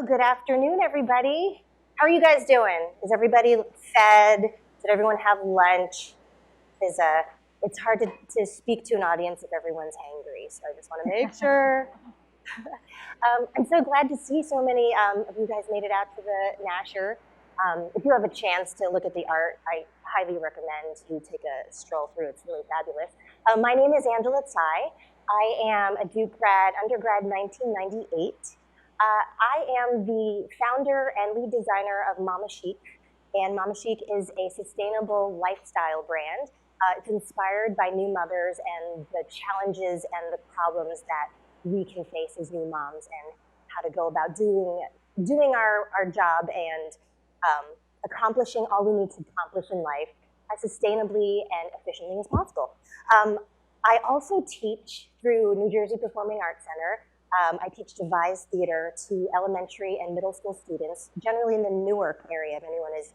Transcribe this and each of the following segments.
Well, good afternoon, everybody. How are you guys doing? Is everybody fed? Did everyone have lunch? It's hard to speak to an audience if everyone's hangry, so I just want to make sure. I'm so glad to see so many of you guys made it out to the Nasher. If you have a chance to look at the art, I highly recommend you take a stroll through. It's really fabulous. My name is Tsai. I am a Duke grad, undergrad 1998. I am the founder and lead designer of Mamachic, and Mamachic is a sustainable lifestyle brand. It's inspired by new mothers and the challenges and the problems that we can face as new moms, and how to go about doing our job and accomplishing all we need to accomplish in life as sustainably and efficiently as possible. I also teach through New Jersey Performing Arts Center. I teach devised theater to elementary and middle school students, generally in the Newark area, if anyone is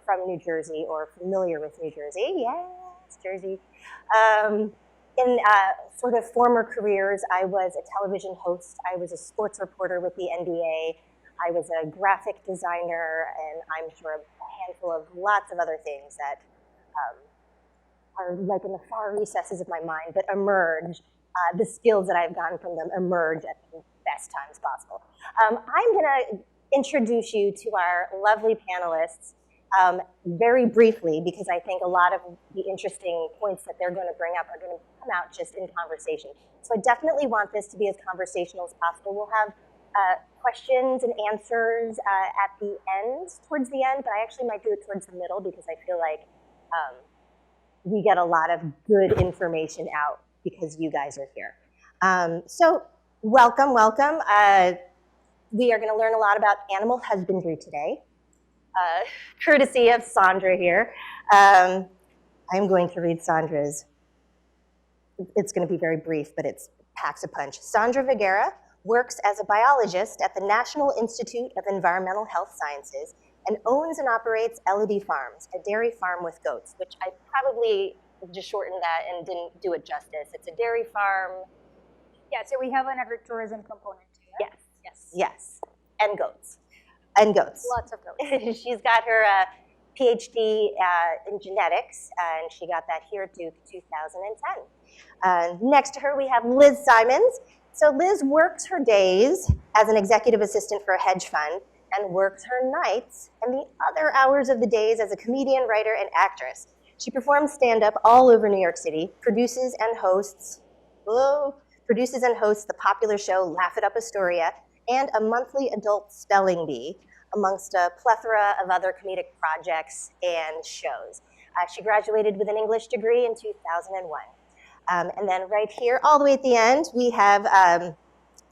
from New Jersey or familiar with New Jersey. Yes, Jersey. In sort of former careers, I was a television host. I was a sports reporter with the NBA. I was a graphic designer, and I'm sure a handful of lots of other things that are like in the far recesses of my mind, but emerge. The skills that I've gotten from them emerge at the best times possible. I'm gonna introduce you to our lovely panelists very briefly, because I think a lot of the interesting points that they're gonna bring up are gonna come out just in conversation. So I definitely want this to be as conversational as possible. We'll have questions and answers at the end, towards the end, but I actually might do it towards the middle because I feel like we get a lot of good information out because you guys are here. So welcome. We are gonna learn a lot about animal husbandry today, courtesy of Sandra here. I'm going to read Sandra's. It's gonna be very brief, but it packs a punch. Sandra Vergara works as a biologist at the National Institute of Environmental Health Sciences and owns and operates Elodie Farms, a dairy farm with goats, which I probably just shortened that and didn't do it justice. It's a dairy farm. Yeah, so we have an agritourism component here. Yes, and goats. Lots of goats. She's got her PhD in genetics, and she got that here at Duke 2010. Next to her, we have Liz Simons. So Liz works her days as an executive assistant for a hedge fund and works her nights and the other hours of the days as a comedian, writer, and actress. She performs stand-up all over New York City, produces and hosts the popular show Laugh It Up Astoria, and a monthly adult spelling bee, amongst a plethora of other comedic projects and shows. She graduated with an English degree in 2001. And then right here, all the way at the end, we have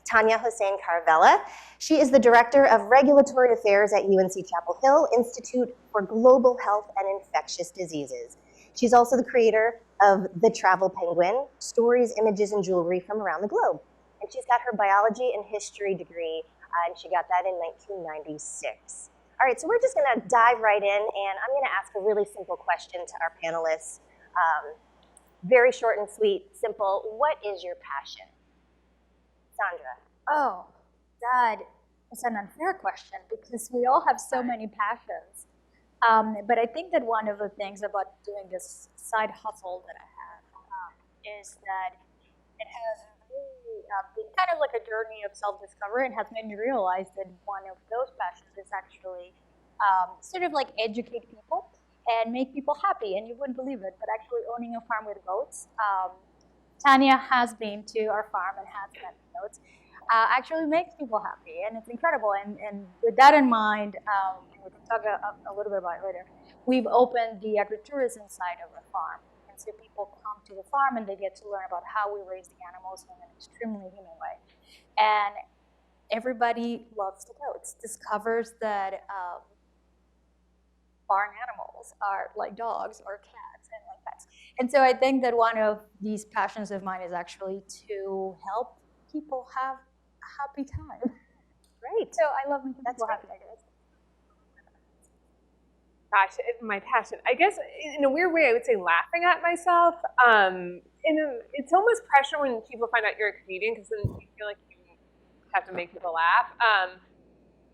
Tania Hossain Caravella. She is the Director of Regulatory Affairs at UNC-Chapel Hill Institute for Global Health and Infectious Diseases. She's also the creator of TheTravelPenguin, stories, images, and jewelry from around the globe. And she's got her biology and history degree, and she got that in 1996. All right, so we're just gonna dive right in, and I'm gonna ask a really simple question to our panelists. Very short and sweet, simple. What is your passion? Sandra. Oh, that is an unfair question because we all have so many passions. But I think that one of the things about doing this side hustle that I have is that it has really been kind of like a journey of self-discovery and has made me realize that one of those passions is actually sort of like educate people and make people happy, and you wouldn't believe it, but actually owning a farm with goats. Tania has been to our farm and has met the goats. Actually makes people happy, and it's incredible. And with that in mind, we can talk a little bit about it later, we've opened the agritourism side of the farm. And so people come to the farm and they get to learn about how we raise the animals in an extremely human way. And everybody loves the goats, discovers that barn animals are like dogs or cats and like pets. And so I think that one of these passions of mine is actually to help people have a happy time. Great. So I love making people happy, I guess. Gosh, my passion. I guess in a weird way, I would say laughing at myself. It's almost pressure when people find out you're a comedian because then you feel like you have to make people laugh.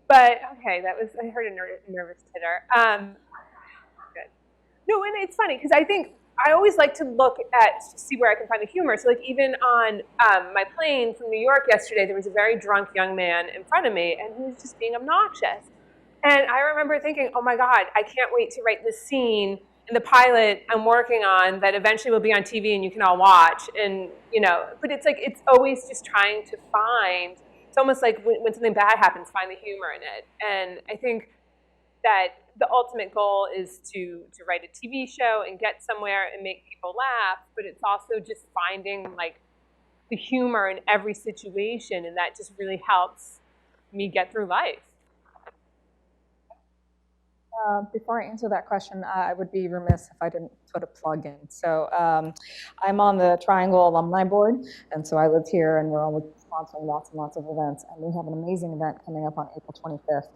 But okay, I heard a nervous titter. Good. No, and it's funny because I think I always like to look at see where I can find the humor. So like even on my plane from New York yesterday, there was a very drunk young man in front of me, and he was just being obnoxious. And I remember thinking, oh my God, I can't wait to write this scene in the pilot I'm working on that eventually will be on TV and you can all watch. And, but it's like, it's always just trying to find, it's almost like when something bad happens, find the humor in it. And I think that the ultimate goal is to write a TV show and get somewhere and make people laugh, but it's also just finding like the humor in every situation, and that just really helps me get through life. Before I answer that question, I would be remiss if I didn't put a plug in. So I'm on the Triangle Alumni Board, and so I live here, and we're always sponsoring lots and lots of events. And we have an amazing event coming up on April 25th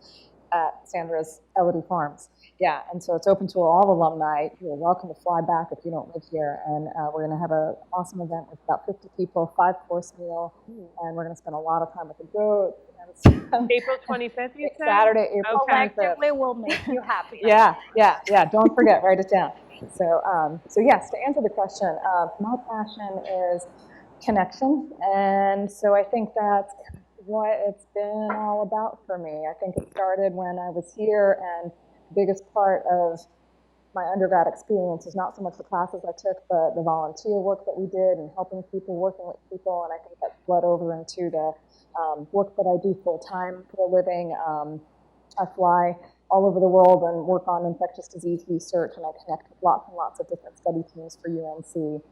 at Sandra's Elodie Farms. Yeah, and so it's open to all alumni. You're welcome to fly back if you don't live here. And we're going to have an awesome event with about 50 people, 5-course meal, and we're going to spend a lot of time with the goats. April 25th, you said? Saturday, April 25th. Collectively will make you happy. Yeah. Don't forget, write it down. So yes, to answer the question, my passion is connection, and so I think that's what it's been all about for me. I think it started when I was here, and the biggest part of my undergrad experience is not so much the classes I took, but the volunteer work that we did and helping people, working with people, and I think that bled over into the work that I do full-time for a living. I fly all over the world and work on infectious disease research, and I connect with lots and lots of different study teams for UNC.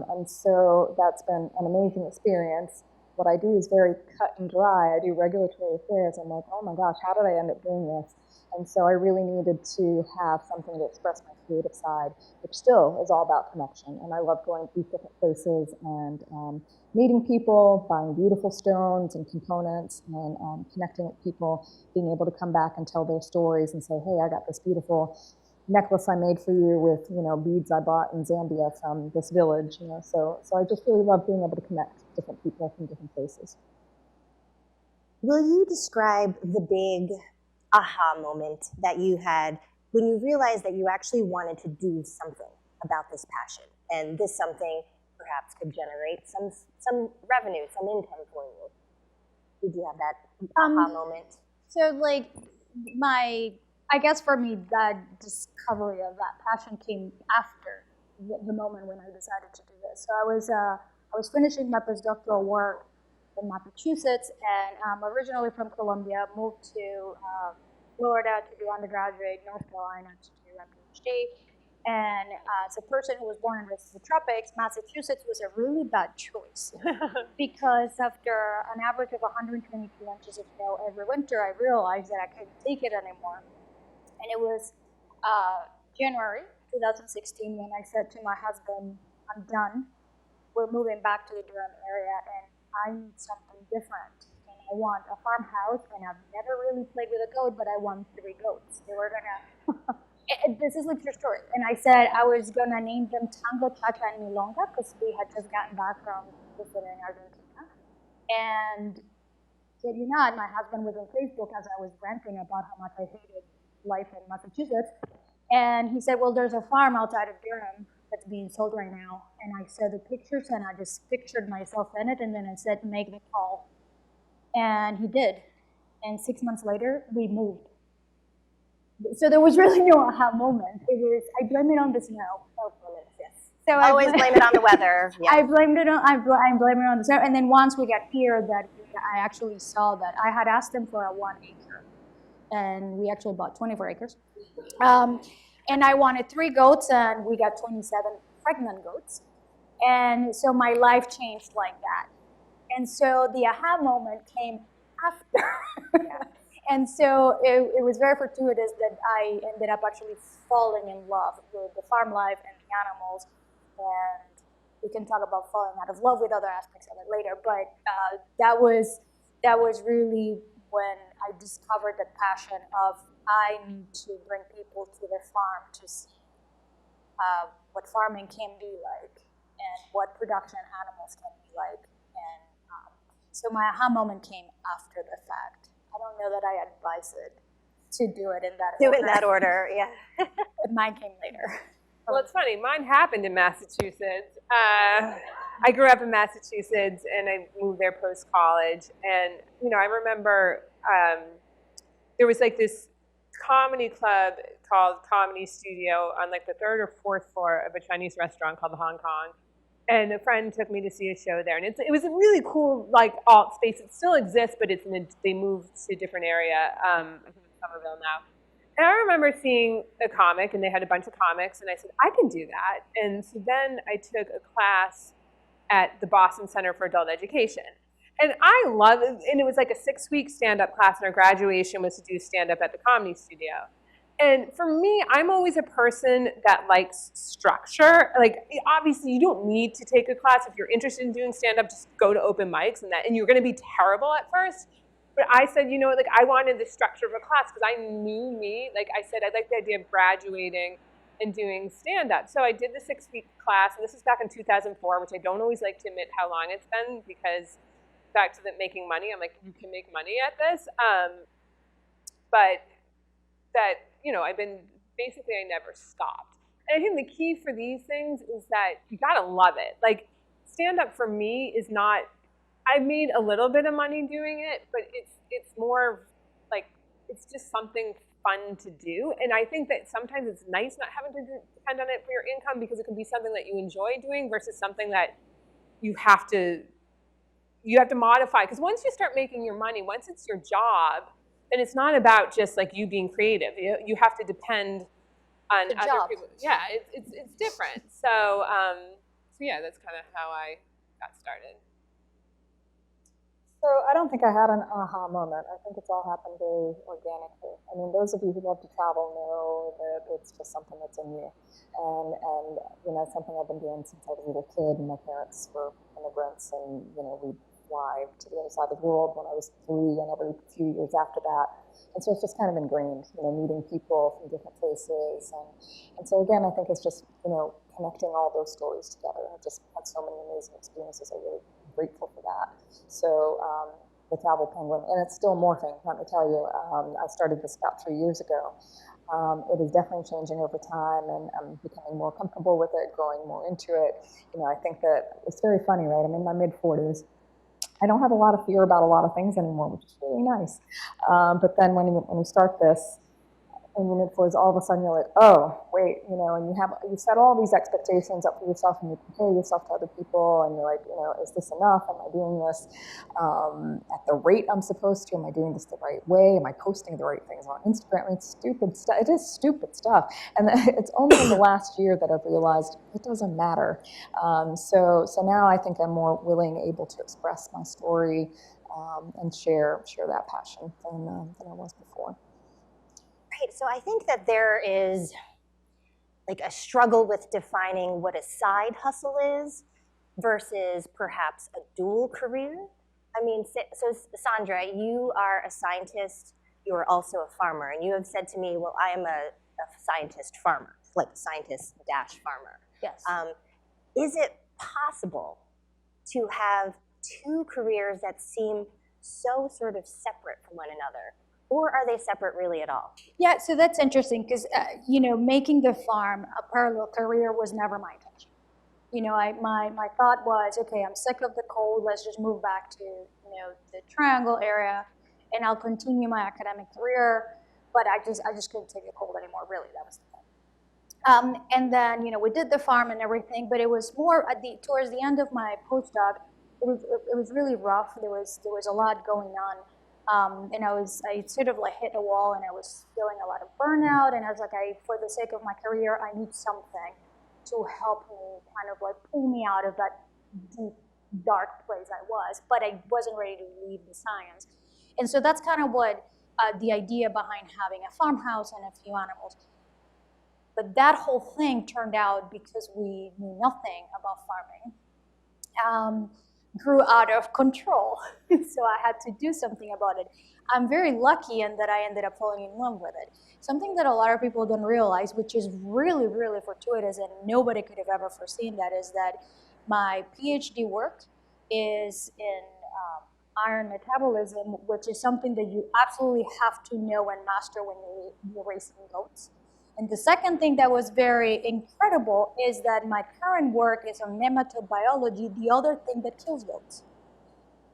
And so that's been an amazing experience. What I do is very cut and dry. I do regulatory affairs. I'm like, oh my gosh, how did I end up doing this? And so I really needed to have something to express my creative side, which still is all about connection. And I love going to these different places and meeting people, buying beautiful stones and components, and connecting with people, being able to come back and tell their stories and say, hey, I got this beautiful necklace I made for you with, beads I bought in Zambia from this village, So I just really love being able to connect different people from different places. Will you describe the big aha moment that you had when you realized that you actually wanted to do something about this passion, and this something perhaps could generate some revenue, some income for you? Did you have that aha moment? So like I guess for me, that discovery of that passion came after the moment when I decided to do this. So I was finishing my postdoctoral work in Massachusetts, and I'm originally from Colombia, moved to Florida to do undergraduate, North Carolina to do a PhD. And as a person who was born and raised in the tropics, Massachusetts was a really bad choice because after an average of 122 inches of snow every winter, I realized that I couldn't take it anymore. And it was January 2016 when I said to my husband, I'm done. We're moving back to the Durham area, and I need something different. And I want a farmhouse, and I've never really played with a goat, but I want 3 goats. They were gonna, this is a true story. And I said I was gonna name them Tango, Cha-Cha, and Milonga, because we had just gotten back from visiting Argentina. And kid you not, my husband was on Facebook as I was ranting about how much I hated life in Massachusetts. And he said, well, there's a farm outside of Durham that's being sold right now. And I saw the pictures, and I just pictured myself in it, and then I said, make the call. And he did. And 6 months later, we moved. So there was really no aha moment. It was, I blame it on the snow. Yes. So Always blame it on the weather. Yeah. I blamed it on the snow. And then once we got here, that I actually saw that I had asked them for a 1 acre, and we actually bought 24 acres. And I wanted 3 goats, and we got 27 pregnant goats. And so my life changed like that. And so the aha moment came after. And so it was very fortuitous that I ended up actually falling in love with the farm life and the animals. And we can talk about falling out of love with other aspects of it later. But that was really when I discovered the passion of I need to bring people to the farm to see what farming can be like and what production animals can be like. And so my aha moment came after the fact. I don't know that I advise it to do it in that Do order. it in that order, yeah. Mine came later. Well, it's funny. Mine happened in Massachusetts. I grew up in Massachusetts, and I moved there post-college. And, you know, I remember there was like this comedy club called Comedy Studio on like the 3rd or 4th floor of a Chinese restaurant called Hong Kong. And a friend took me to see a show there. And it was a really cool, like, alt space. It still exists, but it's they moved to a different area. I think it's Somerville now. And I remember seeing a comic, and they had a bunch of comics, and I said, I can do that. And so then I took a class at the Boston Center for Adult Education. And I love it, and it was like a 6-week stand-up class, and our graduation was to do stand-up at the Comedy Studio. And for me, I'm always a person that likes structure. Like, obviously, you don't need to take a class. If you're interested in doing stand-up, just go to open mics, and you're going to be terrible at first. But I said, you know, like, I wanted the structure of a class because I knew me. Like I said, I like the idea of graduating and doing stand-up. So I did the 6-week class, and this was back in 2004, which I don't always like to admit how long it's been because back to the making money, I'm like, you can make money at this. But that, you know, I never stopped. And I think the key for these things is that you gotta love it. Like, stand-up for me is not, I made a little bit of money doing it, but it's more like, it's just something fun to do. And I think that sometimes it's nice not having to depend on it for your income because it can be something that you enjoy doing versus something that you have to modify. Because once you start making your money, once it's your job, then it's not about just like you being creative. You have to depend on It's a other job. people. Yeah, it's different. So yeah, that's kind of how I got started. So I don't think I had an aha moment. I think it's all happened very organically. I mean, those of you who love to travel know that it's just something that's in you. And you know, something I've been doing since I was a little kid, and my parents were immigrants, and, you know, we'd fly to the other side of the world when I was 3 and every few years after that. And so it's just kind of ingrained, you know, meeting people from different places. And so again, I think it's just, you know, connecting all those stories together. I've just had so many amazing experiences. I'm really grateful for that. So the Travel Penguin, and it's still morphing, let me tell you. I started this about 3 years ago. It is definitely changing over time, and I'm becoming more comfortable with it, growing more into it. You know, I think that it's very funny, right? I'm in my mid-40s. I don't have a lot of fear about a lot of things anymore, which is really nice. But then when you start this, in your mid-40s, all of a sudden you're like, oh, wait, you know, and you set all these expectations up for yourself, and you compare yourself to other people, and you're like, you know, is this enough? Am I doing this at the rate I'm supposed to? Am I doing this the right way? Am I posting the right things on Instagram? I mean, it's stupid stuff. It is stupid stuff. And it's only in the last year that I've realized it doesn't matter. So now I think I'm more willing, able to express my story and share that passion than I was before. Right, so I think that there is like a struggle with defining what a side hustle is versus perhaps a dual career. I mean, so Sandra, you are a scientist, you are also a farmer, and you have said to me, well, I am a scientist farmer, like a scientist-farmer. Yes. Is it possible to have two careers that seem so sort of separate from one another? Or are they separate really at all? Yeah, so that's interesting because, you know, making the farm a parallel career was never my intention. You know, my thought was, okay, I'm sick of the cold, let's just move back to, you know, the Triangle area, and I'll continue my academic career, but I just couldn't take the cold anymore, really, that was the thing. And then, you know, we did the farm and everything, but it was more towards the end of my postdoc, it was really rough, there was a lot going on. And I sort of like hit a wall, and I was feeling a lot of burnout, and I was like, for the sake of my career, I need something to help me kind of like pull me out of that deep, dark place I was, but I wasn't ready to leave the science. And so that's kind of what the idea behind having a farmhouse and a few animals. But that whole thing turned out, because we knew nothing about farming, grew out of control. So I had to do something about it. I'm very lucky in that I ended up falling in love with it. Something that a lot of people don't realize, which is really, really fortuitous, and nobody could have ever foreseen that, is that my PhD work is in iron metabolism, which is something that you absolutely have to know and master when you're raising goats. And the second thing that was very incredible is that my current work is on nematode biology, the other thing that kills goats.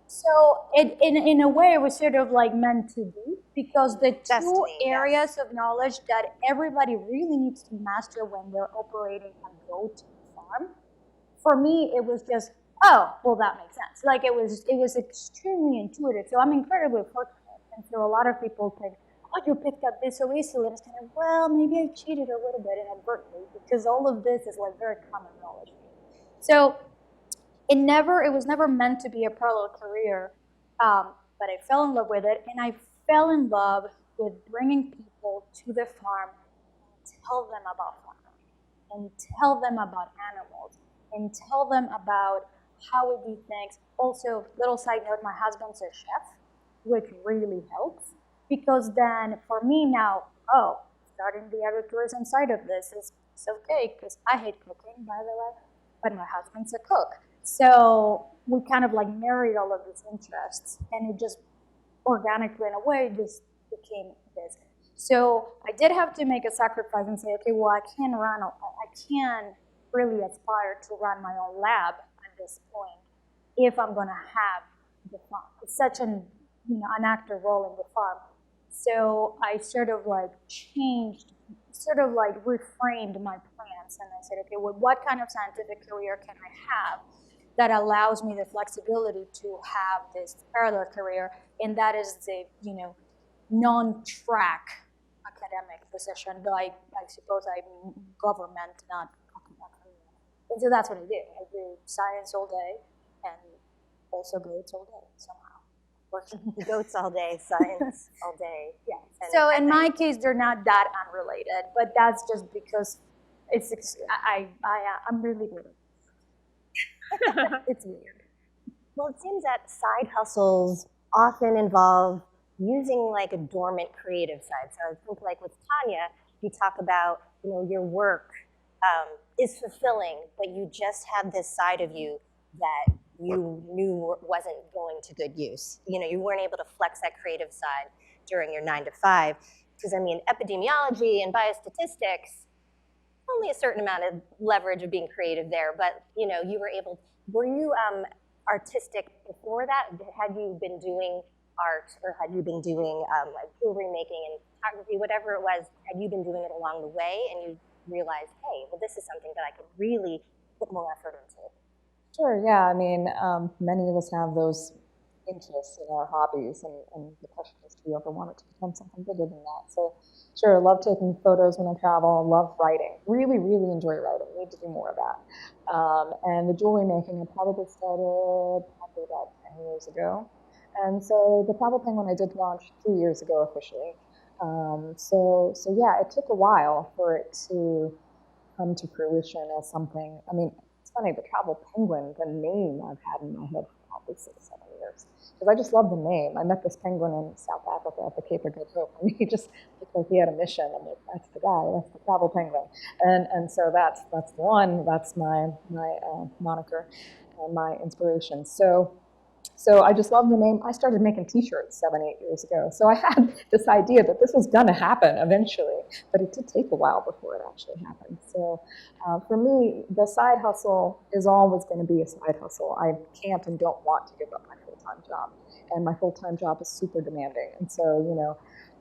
So in a way, it was sort of like meant to be, because the two Destiny, areas of knowledge that everybody really needs to master when they're operating a goat farm, for me, it was just, oh, well, that makes sense. Like it was extremely intuitive. So I'm incredibly fortunate. And so a lot of people think, oh, you picked up this so easily. And it's kind of, well, maybe I cheated a little bit inadvertently, because all of this is like very common knowledge. So it was never meant to be a parallel career, but I fell in love with it, and I fell in love with bringing people to the farm and tell them about farming, and tell them about animals, and tell them about how we do things. Also, little side note, my husband's a chef, which really helps, because then for me now, starting the agritourism side of this is okay, because I hate cooking, by the way, but my husband's a cook. So we kind of like married all of these interests, and it just organically, in a way, just became this. So I did have to make a sacrifice and say, okay, well, I can't really aspire to run my own lab at this point if I'm going to have the farm. It's such an active role in the farm. So I sort of like reframed my plans, and I said, okay, well, what kind of scientific career can I have that allows me the flexibility to have this parallel career, and that is the non-track academic position, though I suppose I'm government, not academia. And so that's what I do. I do science all day and also goats all day somehow. Goats all day, science all day. Yeah. So in my case, they're not that unrelated, but that's just because I'm really good at it. It's weird. Well, it seems that side hustles often involve using like a dormant creative side. So I think like with Tania, you talk about, your work is fulfilling, but you just have this side of you that you knew wasn't going to good use. You weren't able to flex that creative side during your 9 to 5. Because epidemiology and biostatistics, only a certain amount of leverage of being creative there, but were you artistic before that? Had you been doing art, or had you been doing like jewelry making and photography, whatever it was, had you been doing it along the way and you realized, hey, well, this is something that I could really put more effort into? Sure, yeah, I mean, many of us have those interests in our hobbies, and the question is, do you ever want it to become something bigger than that? So sure, love taking photos when I travel, love writing, really, really enjoy writing, need to do more of that. And the jewelry making, I probably started about 10 years ago. And so the Travel Penguin I did launch 3 years ago officially. So yeah, it took a while for it to come to fruition as something. I mean, it's funny, the Travel Penguin, the name I've had in my head for probably 6-7 years. Because I just love the name. I met this penguin in South Africa at the Cape of Good Hope, and he just looked like he had a mission. I'm like, that's the guy, that's the Travel Penguin. And so that's one, that's my moniker and my inspiration. So I just love the name. I started making t-shirts 7-8 years ago. So I had this idea that this was gonna happen eventually, but it did take a while before it actually happened. So for me, the side hustle is always gonna be a side hustle. I can't and don't want to give up my full-time job. And my full-time job is super demanding. And so,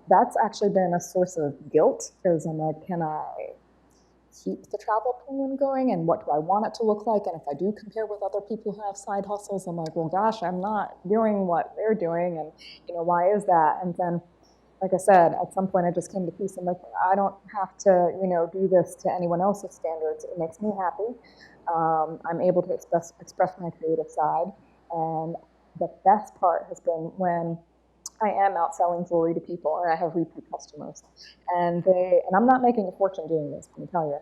that's actually been a source of guilt, because I'm like, can I keep the Travel Penguin going, and what do I want it to look like? And if I do compare with other people who have side hustles, I'm like, well, gosh, I'm not doing what they're doing, and why is that? And then, like I said, at some point I just came to peace. I'm like, I don't have to, do this to anyone else's standards. It makes me happy. I'm able to express my creative side, and the best part has been when I am out selling jewelry to people, and I have repeat customers, and I'm not making a fortune doing this, let me tell you,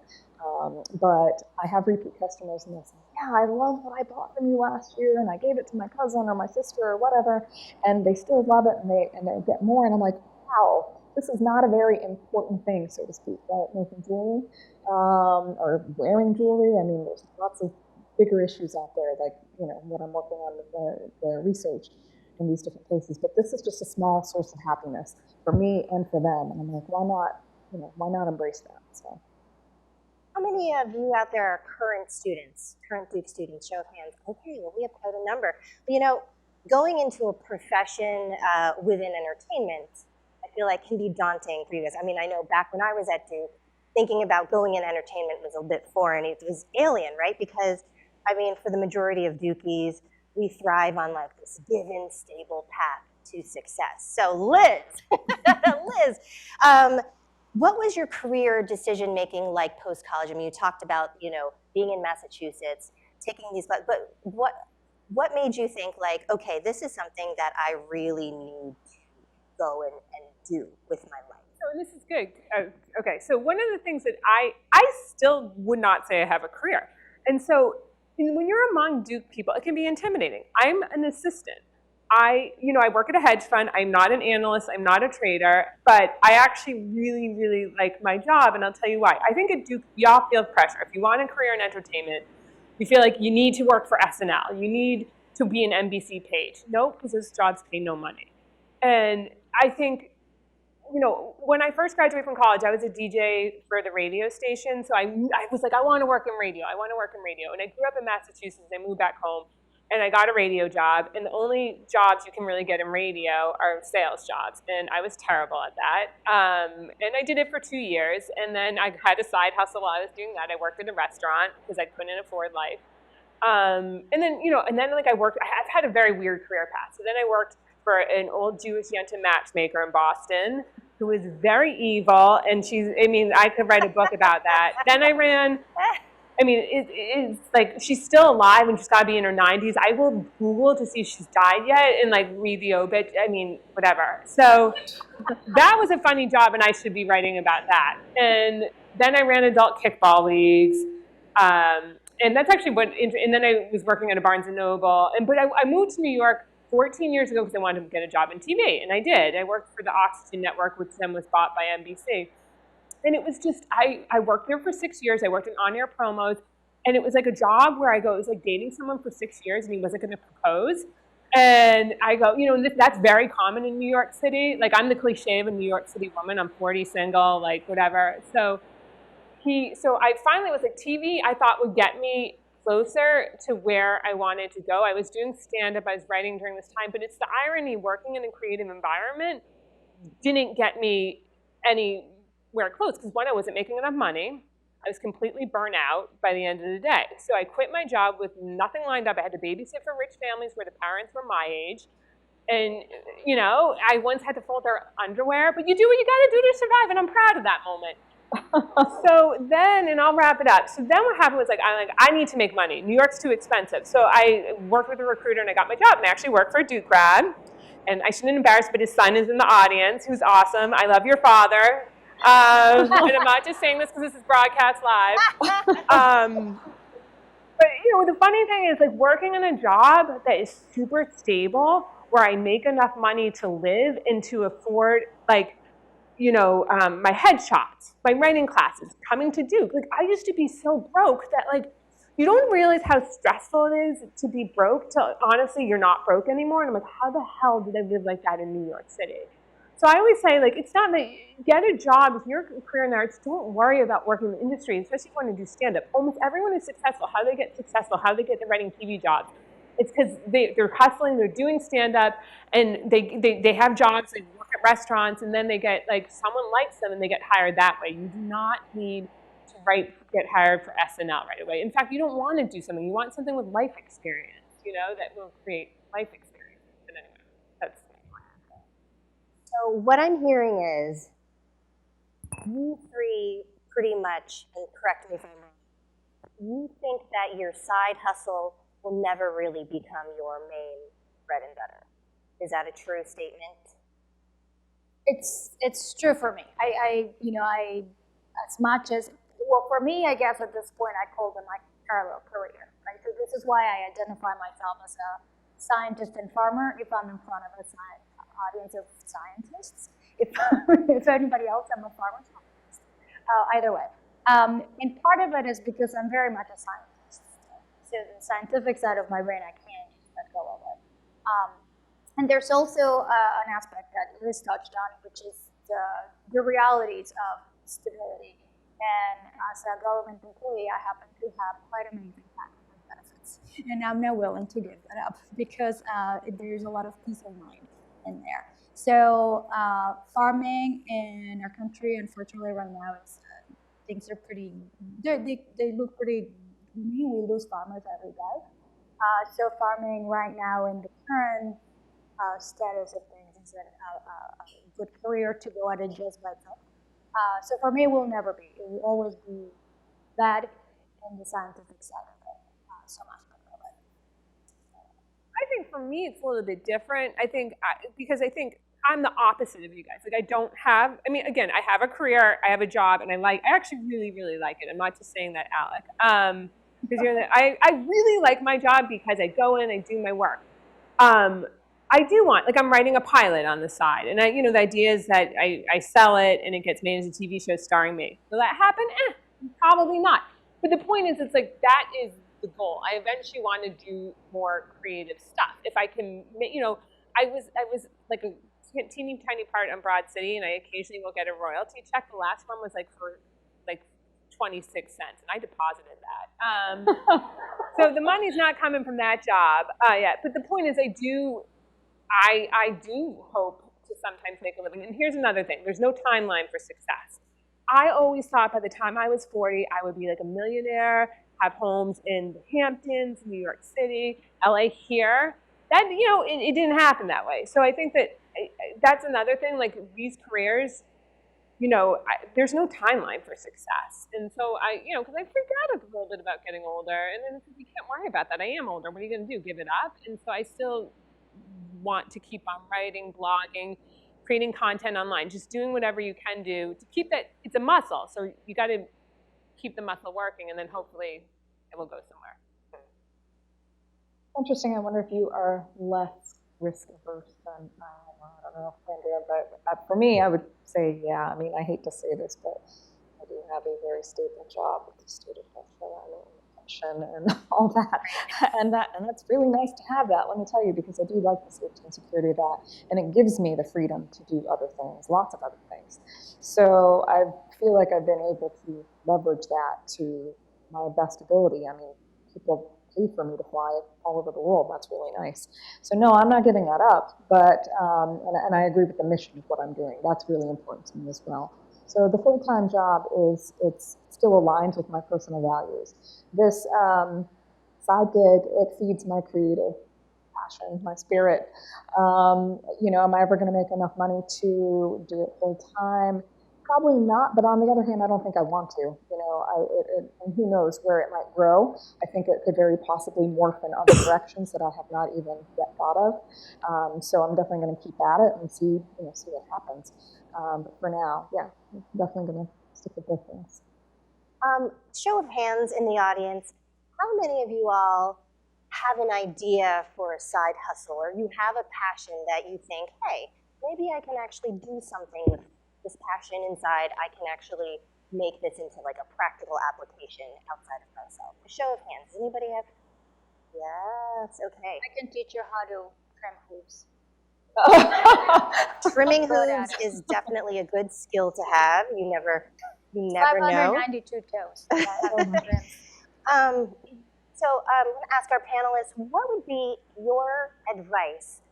but I have repeat customers, and they say, yeah, I love what I bought from you last year, and I gave it to my cousin or my sister or whatever, and they still love it, and they get more, and I'm like, wow, this is not a very important thing, so to speak, right? Making jewelry or wearing jewelry. I mean, there's lots of bigger issues out there, like what I'm working on with the research. in these different places, but this is just a small source of happiness for me and for them. And I'm like, why not embrace that? So. How many of you out there are current students, current Duke students? Show of hands. Okay, well, we have quite a number. But, going into a profession within entertainment, I feel like can be daunting for you guys. I mean, I know back when I was at Duke, thinking about going in entertainment was a bit foreign. It was alien, right? Because, I mean, for the majority of Dukies, we thrive on like this given, stable path to success. So Liz, what was your career decision-making like post-college? I mean, you talked about, being in Massachusetts, taking these, but what made you think like, okay, this is something that I really need to go and do with my life? So this is good. Okay, so one of the things that I still would not say I have a career. And so when you're among Duke people, it can be intimidating. I'm an assistant. I work at a hedge fund. I'm not an analyst. I'm not a trader, but I actually really, really like my job, and I'll tell you why. I think at Duke, y'all feel pressure. If you want a career in entertainment, you feel like you need to work for SNL. You need to be an NBC page. No, because those jobs pay no money. And I think, when I first graduated from college, I was a DJ for the radio station. So I was like, I want to work in radio. I want to work in radio. And I grew up in Massachusetts. I moved back home. And I got a radio job, and the only jobs you can really get in radio are sales jobs, and I was terrible at that. And I did it for 2 years, and then I had a side hustle while I was doing that. I worked at a restaurant because I couldn't afford life. And then I've had a very weird career path. So then I worked for an old Jewish Yenta matchmaker in Boston who was very evil, and I could write a book about that. Then I ran... it's like she's still alive and she's got to be in her 90s. I will Google to see if she's died yet and read the obit. Whatever. So that was a funny job, and I should be writing about that. And then I ran adult kickball leagues, and that's actually and then I was working at a Barnes & Noble. But I moved to New York 14 years ago because I wanted to get a job in TV, and I did. I worked for the Oxygen Network, which then was bought by NBC. And it was just, I worked there for 6 years. I worked in on-air promos. And it was like a job where it was like dating someone for 6 years and he wasn't going to propose. And I go, that's very common in New York City. Like, I'm the cliche of a New York City woman. I'm 40, single, whatever. So I finally was like, TV, I thought would get me closer to where I wanted to go. I was doing stand-up. I was writing during this time. But it's the irony, working in a creative environment didn't get me anywhere close, because one, I wasn't making enough money. I was completely burnt out by the end of the day. So I quit my job with nothing lined up. I had to babysit for rich families where the parents were my age. And, I once had to fold their underwear, but you do what you got to do to survive, and I'm proud of that moment. So then, and I'll wrap it up. So then what happened was I need to make money. New York's too expensive. So I worked with a recruiter and I got my job, and I actually worked for a Duke grad. And I shouldn't embarrass, but his son is in the audience, who's awesome. I love your father. And I'm not just saying this because this is broadcast live. But the funny thing is, working in a job that is super stable, where I make enough money to live and to afford, my headshots, my writing classes, coming to Duke. I used to be so broke that you don't realize how stressful it is to be broke till honestly you're not broke anymore. And I'm like, how the hell did I live like that in New York City? So I always say, it's not that get a job. If you're a career in the arts, don't worry about working in the industry, especially if you want to do stand-up. Almost everyone is successful. How do they get successful? How do they get the writing TV jobs? It's because they're hustling, they're doing stand-up, and they have jobs, they work at restaurants, and then they get, someone likes them and they get hired that way. You do not need to get hired for SNL right away. In fact, you don't want to do something. You want something with life experience, that will create life experience. But anyway, that's... So what I'm hearing is, you three pretty much, and correct me if I'm wrong, you think that your side hustle will never really become your main bread and butter. Is that a true statement? It's true for me. I as much as, for me, I guess at this point, I call them my parallel career, right? So this is why I identify myself as a scientist and farmer if I'm in front of a audience of scientists. If anybody else, I'm a farmer scientist. Either way. And part of it is because I'm very much a scientist. So the scientific side of my brain, I can't let go of it. And there's also an aspect that Liz touched on, which is the realities of stability. And as a government employee, I happen to have quite amazing tax benefits. And I'm not willing to give that up because there's a lot of peace of mind in there. So farming in our country, unfortunately, right now, things are pretty, they look pretty, we lose farmers every day. So farming right now in the current status of things is a good career to go at it just by itself. So for me, it will never be. It will always be bad in the scientific side of it, some aspect of it. I think for me, it's a little bit different. Because I think I'm the opposite of you guys. Like I don't have, I mean, again, I have a career, I have a job, and I actually really, really like it. I'm not just saying that, Alec. Because I really like my job because I go in, I do my work. I do want, like I'm writing a pilot on the side, and the idea is that I sell it and it gets made as a TV show starring me. Will that happen? Probably not. But the point is, it's like that is the goal. I eventually want to do more creative stuff. If I can, I was like a teeny tiny part on Broad City, and I occasionally will get a royalty check. The last one was like for like 26 cents, and I deposited that. So the money's not coming from that job yet. But the point is, I do hope to sometimes make a living. And here's another thing. There's no timeline for success. I always thought by the time I was 40, I would be like a millionaire, have homes in the Hamptons, New York City, LA here. That, it didn't happen that way. So I think that that's another thing. Like these careers, there's no timeline for success. And so because I freak out a little bit about getting older. And then you can't worry about that. I am older. What are you going to do? Give it up? And so I still want to keep on writing, blogging, creating content online, just doing whatever you can do to keep that. It's a muscle. So you got to keep the muscle working, and then hopefully it will go somewhere. Interesting. I wonder if you are less risk averse than I don't know, Sandra, but for me, I would say, yeah. I mean, I hate to say this, but I do have a very stable job with the state of North Carolina and all that. And that's really nice to have that, let me tell you, because I do like the safety and security of that, and it gives me the freedom to do other things, lots of other things. So I feel like I've been able to leverage that to my best ability. I mean, people pay for me to fly all over the world. That's really nice. So no, I'm not giving that up, but and I agree with the mission of what I'm doing. That's really important to me as well. So the full-time job it's still aligned with my personal values. This side gig, it feeds my creative passion, my spirit. Am I ever going to make enough money to do it full-time? Probably not, but on the other hand, I don't think I want to. And who knows where it might grow. I think it could very possibly morph in other directions that I have not even yet thought of. So I'm definitely going to keep at it and see what happens. But for now, yeah, I'm definitely going to stick with those things. Show of hands in the audience. How many of you all have an idea for a side hustle, or you have a passion that you think, hey, maybe I can actually do something with this passion inside. I can actually make this into like a practical application outside of myself. A show of hands. Does anybody have? Yes. Okay. I can teach you how to trim hooves. Trimming hooves is definitely a good skill to have. You never know. 592 toes. So I'm going to ask our panelists, what would be your advice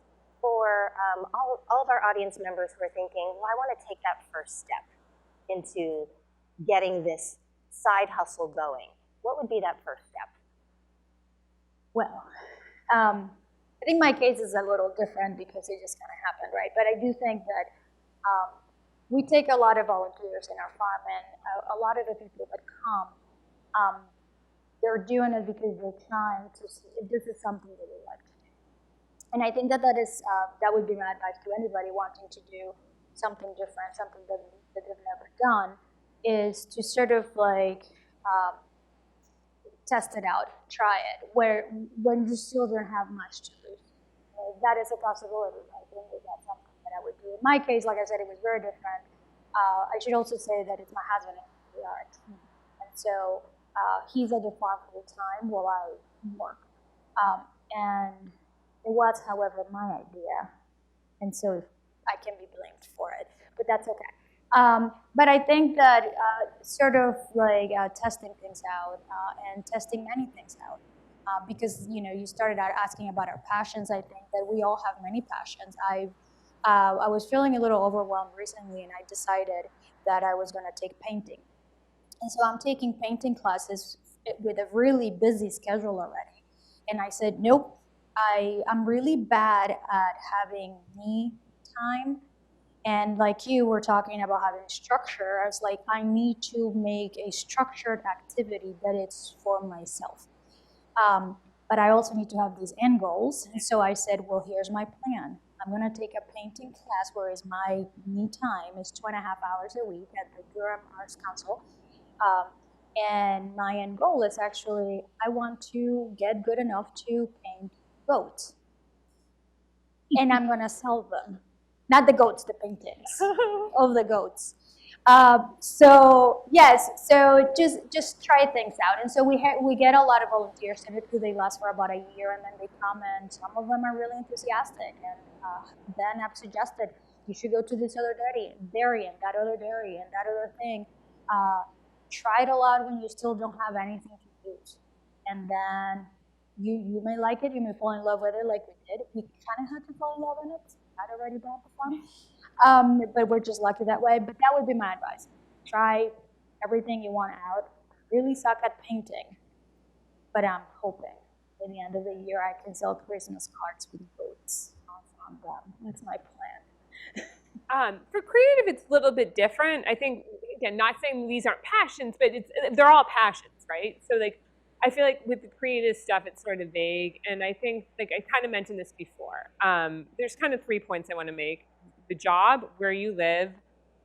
for all of our audience members who are thinking, well, I want to take that first step into getting this side hustle going? What would be that first step? Well, I think my case is a little different because it just kind of happened, right? But I do think that we take a lot of volunteers in our farm, and a lot of the people that come, they're doing it because they're trying to see if this is something that they like to do. And I think that that would be my advice to anybody wanting to do something different, something that they've never done, is to sort of like test it out, try it, when you still don't have much to lose. That is a possibility. I think that's something that I would do. In my case, like I said, it was very different. I should also say that it's my husband and we are a team. And so he's at the farm full time while I work. And It was, however, my idea, and so I can be blamed for it, but that's okay. But I think that sort of like testing things out and testing many things out, because you started out asking about our passions. I think that we all have many passions. I was feeling a little overwhelmed recently, and I decided that I was going to take painting, and so I'm taking painting classes with a really busy schedule already. And I said, nope, I'm really bad at having me time. And like you were talking about having structure, I was like, I need to make a structured activity that it's for myself. But I also need to have these end goals. And so I said, well, here's my plan. I'm going to take a painting class, whereas my me time is 2.5 hours a week at the Durham Arts Council. And my end goal is actually, I want to get good enough to paint goats. And I'm going to sell them. Not the goats, the paintings of the goats. So yes, so just try things out. And so we get a lot of volunteers. Typically they last for about a year, and then they come, and some of them are really enthusiastic. And then I've suggested you should go to this other dairy, and that other dairy, and that other thing. Try it a lot when you still don't have anything to use, and then you may like it, you may fall in love with it like we did. We kind of had to fall in love in it. I'd already brought the fun, but we're just lucky that way. But that would be my advice. Try everything you want out. I really suck at painting, but I'm hoping by the end of the year I can sell Christmas cards with boats on them. That's my plan. For creative, it's a little bit different. I think, again, not saying these aren't passions, but they're all passions, right? So like, I feel like with the creative stuff, it's sort of vague. And I think, like I kind of mentioned this before, there's kind of 3 points I want to make. The job, where you live,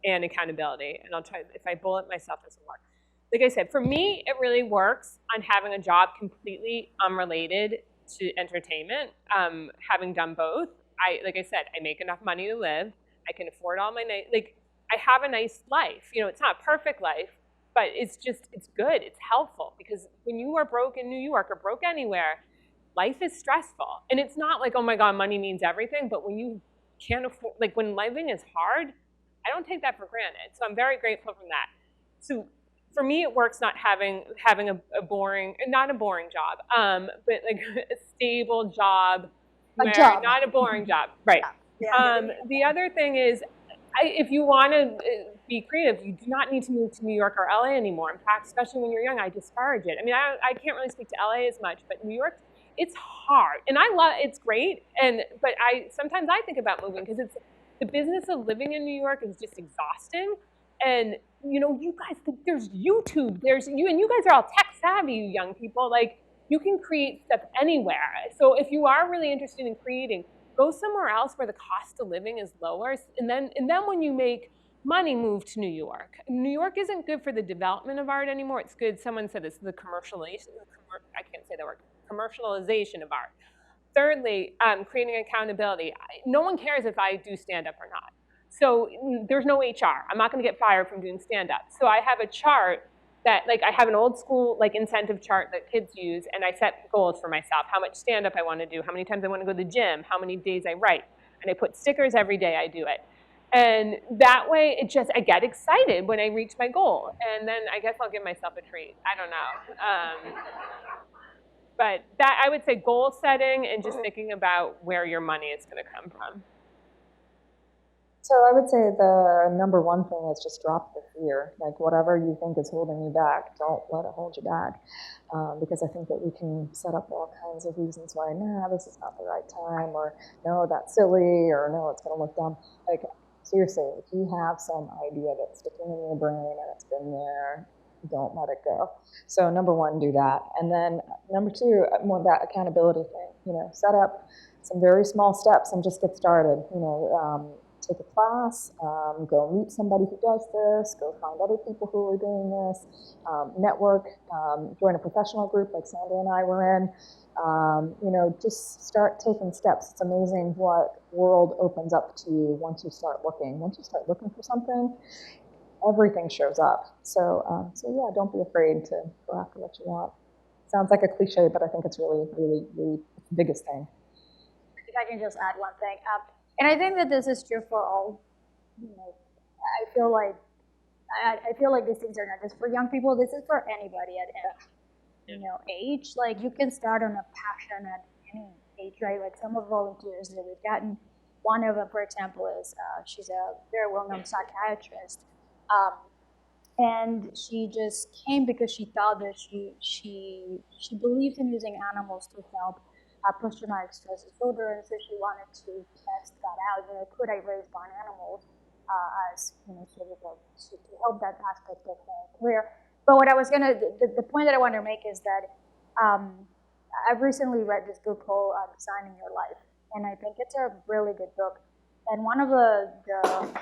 and accountability. And I'll try, if I bullet myself, this will work. Like I said, for me, it really works on having a job completely unrelated to entertainment. Having done both, like I said, I make enough money to live. I can afford all my, I have a nice life. It's not a perfect life, but it's good, it's helpful, because when you are broke in New York or broke anywhere, life is stressful. And it's not like, oh my God, money means everything, but when you can't afford, like when living is hard, I don't take that for granted. So I'm very grateful from that. So for me, it works not having a boring, not a boring job, but like a stable job. Not a boring job, right. Yeah. The other thing is, if you want to be creative, you do not need to move to New York or LA anymore. In fact, especially when you're young, I discourage it. I mean, I can't really speak to LA as much, but New York, it's hard. And it's great. But sometimes I think about moving, because the business of living in New York is just exhausting. And you guys, there's YouTube, and you guys are all tech savvy, you young people. Like, you can create stuff anywhere. So if you are really interested in creating, go somewhere else where the cost of living is lower, and then when you make money, move to New York. New York isn't good for the development of art anymore. It's good, someone said it's the commercialization, I can't say that word, commercialization of art. Thirdly, creating accountability. No one cares if I do stand-up or not. So there's no HR. I'm not gonna get fired from doing stand-up. So I have a chart that, like, I have an old school, like, incentive chart that kids use, and I set goals for myself, how much stand-up I want to do, how many times I want to go to the gym, how many days I write, and I put stickers every day I do it. And that way, I get excited when I reach my goal, and then I guess I'll give myself a treat. I don't know. But I would say goal setting and just thinking about where your money is going to come from. So I would say the number one thing is just drop the fear. Like, whatever you think is holding you back, don't let it hold you back. Because I think that we can set up all kinds of reasons why, this is not the right time, or no, that's silly, or no, it's going to look dumb. Like, seriously, if you have some idea that's sticking in your brain and it's been there, don't let it go. So number one, do that. And then number two, more that accountability thing. Set up some very small steps and just get started. Take a class, go meet somebody who does this, go find other people who are doing this, network, join a professional group like Sandra and I were in. Just start taking steps. It's amazing what world opens up to you once you start looking. Once you start looking for something, everything shows up. So yeah, don't be afraid to go after what you want. Sounds like a cliche, but I think it's really, really, really the biggest thing. if I can just add one thing. And I think that this is true for all, I feel like these things are not just for young people. This is for anybody at any, age. Like, you can start on a passion at any age, right? Like, some of the volunteers that we've gotten, one of them, for example, is she's a very well-known psychiatrist, and she just came because she thought that she believes in using animals to help post-traumatic stress disorder, and so she wanted to test that out. Could I raise barn animals as sort of to help that aspect of her career? But what I was the point that I want to make is that I've recently read this book called Designing Your Life, and I think it's a really good book. And one of the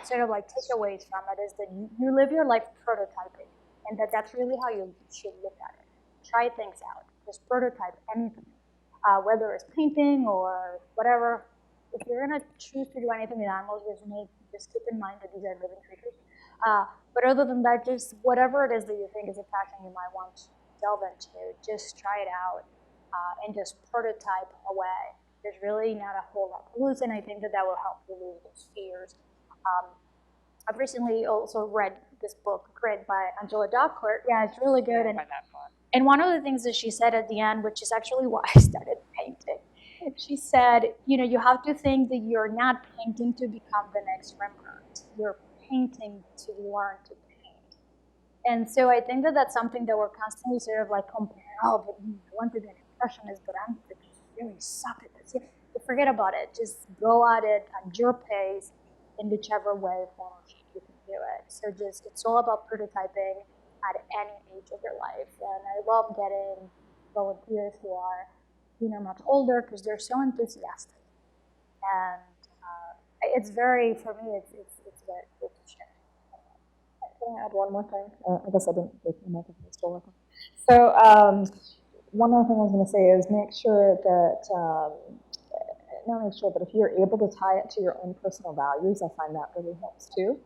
sort of like takeaways from it is that you live your life prototyping, and that's really how you should look at it. Try things out, just prototype anything, whether it's painting or whatever. If you're gonna choose to do anything with animals, just keep in mind that these are living creatures. But other than that, just whatever it is that you think is a passion you might want to delve into, just try it out and just prototype away. There's really not a whole lot to lose, and I think that will help you lose those fears. I've recently also read this book, Grit, by Angela Duckworth. Yeah, it's really good. And one of the things that she said at the end, which is actually why I started painting, she said, you have to think that you're not painting to become the next Rembrandt. You're painting to learn to paint. And so I think that that's something that we're constantly sort of like comparing. Oh, but I want to be an impressionist, but I'm really suck at this. But forget about it. Just go at it at your pace in whichever way, form, or shape you can do it. So it's all about prototyping at any age of your life. And I love getting volunteers who are much older because they're so enthusiastic. And it's very, for me, it's very good to share. Can I add one more thing? I guess I didn't break the microphone. Still working. So one other thing I was going to say is make sure that, not make sure, but if you're able to tie it to your own personal values, I find that really helps too.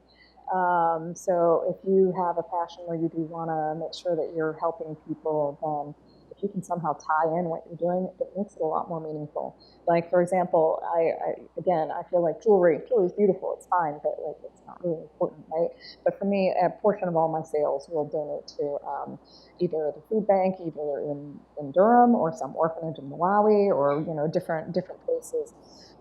So if you have a passion where you do want to make sure that you're helping people, then if you can somehow tie in what you're doing, it makes it a lot more meaningful. Like, for example, I feel like jewelry is beautiful, it's fine, but like it's not really important, right? But for me, a portion of all my sales will donate to either the food bank, either in Durham or some orphanage in Malawi, or different places.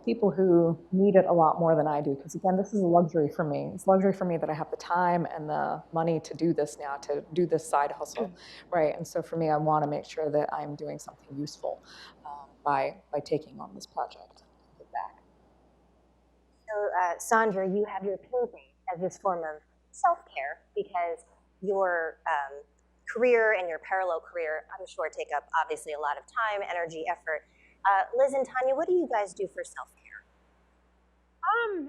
People who need it a lot more than I do, because again, this is a luxury for me. It's a luxury for me that I have the time and the money to do this now, to do this side hustle, right? And so for me, I want to make sure that I'm doing something useful by taking on this project. Give back. So Sandra, you have your painting as this form of self-care because your career and your parallel career, I'm sure, take up obviously a lot of time, energy, effort. Liz and Tania, what do you guys do for self-care?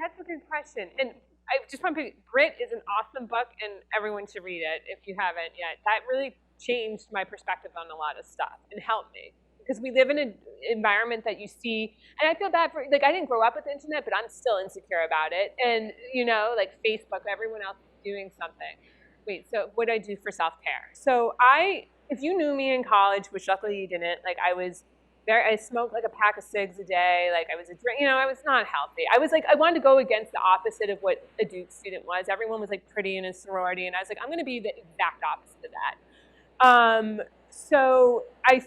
That's a good question. And I just want to put, Grit is an awesome book, and everyone should read it if you haven't yet. That really changed my perspective on a lot of stuff and helped me. Because we live in an environment that you see, and I feel bad for, like, I didn't grow up with the internet, but I'm still insecure about it. And, like Facebook, everyone else is doing something. Wait, so what do I do for self-care? So if you knew me in college, which luckily you didn't, like I smoked like a pack of cigs a day. Like I was I was not healthy. I wanted to go against the opposite of what a Duke student was. Everyone was like pretty in a sorority, and I was like, I'm going to be the exact opposite of that. So I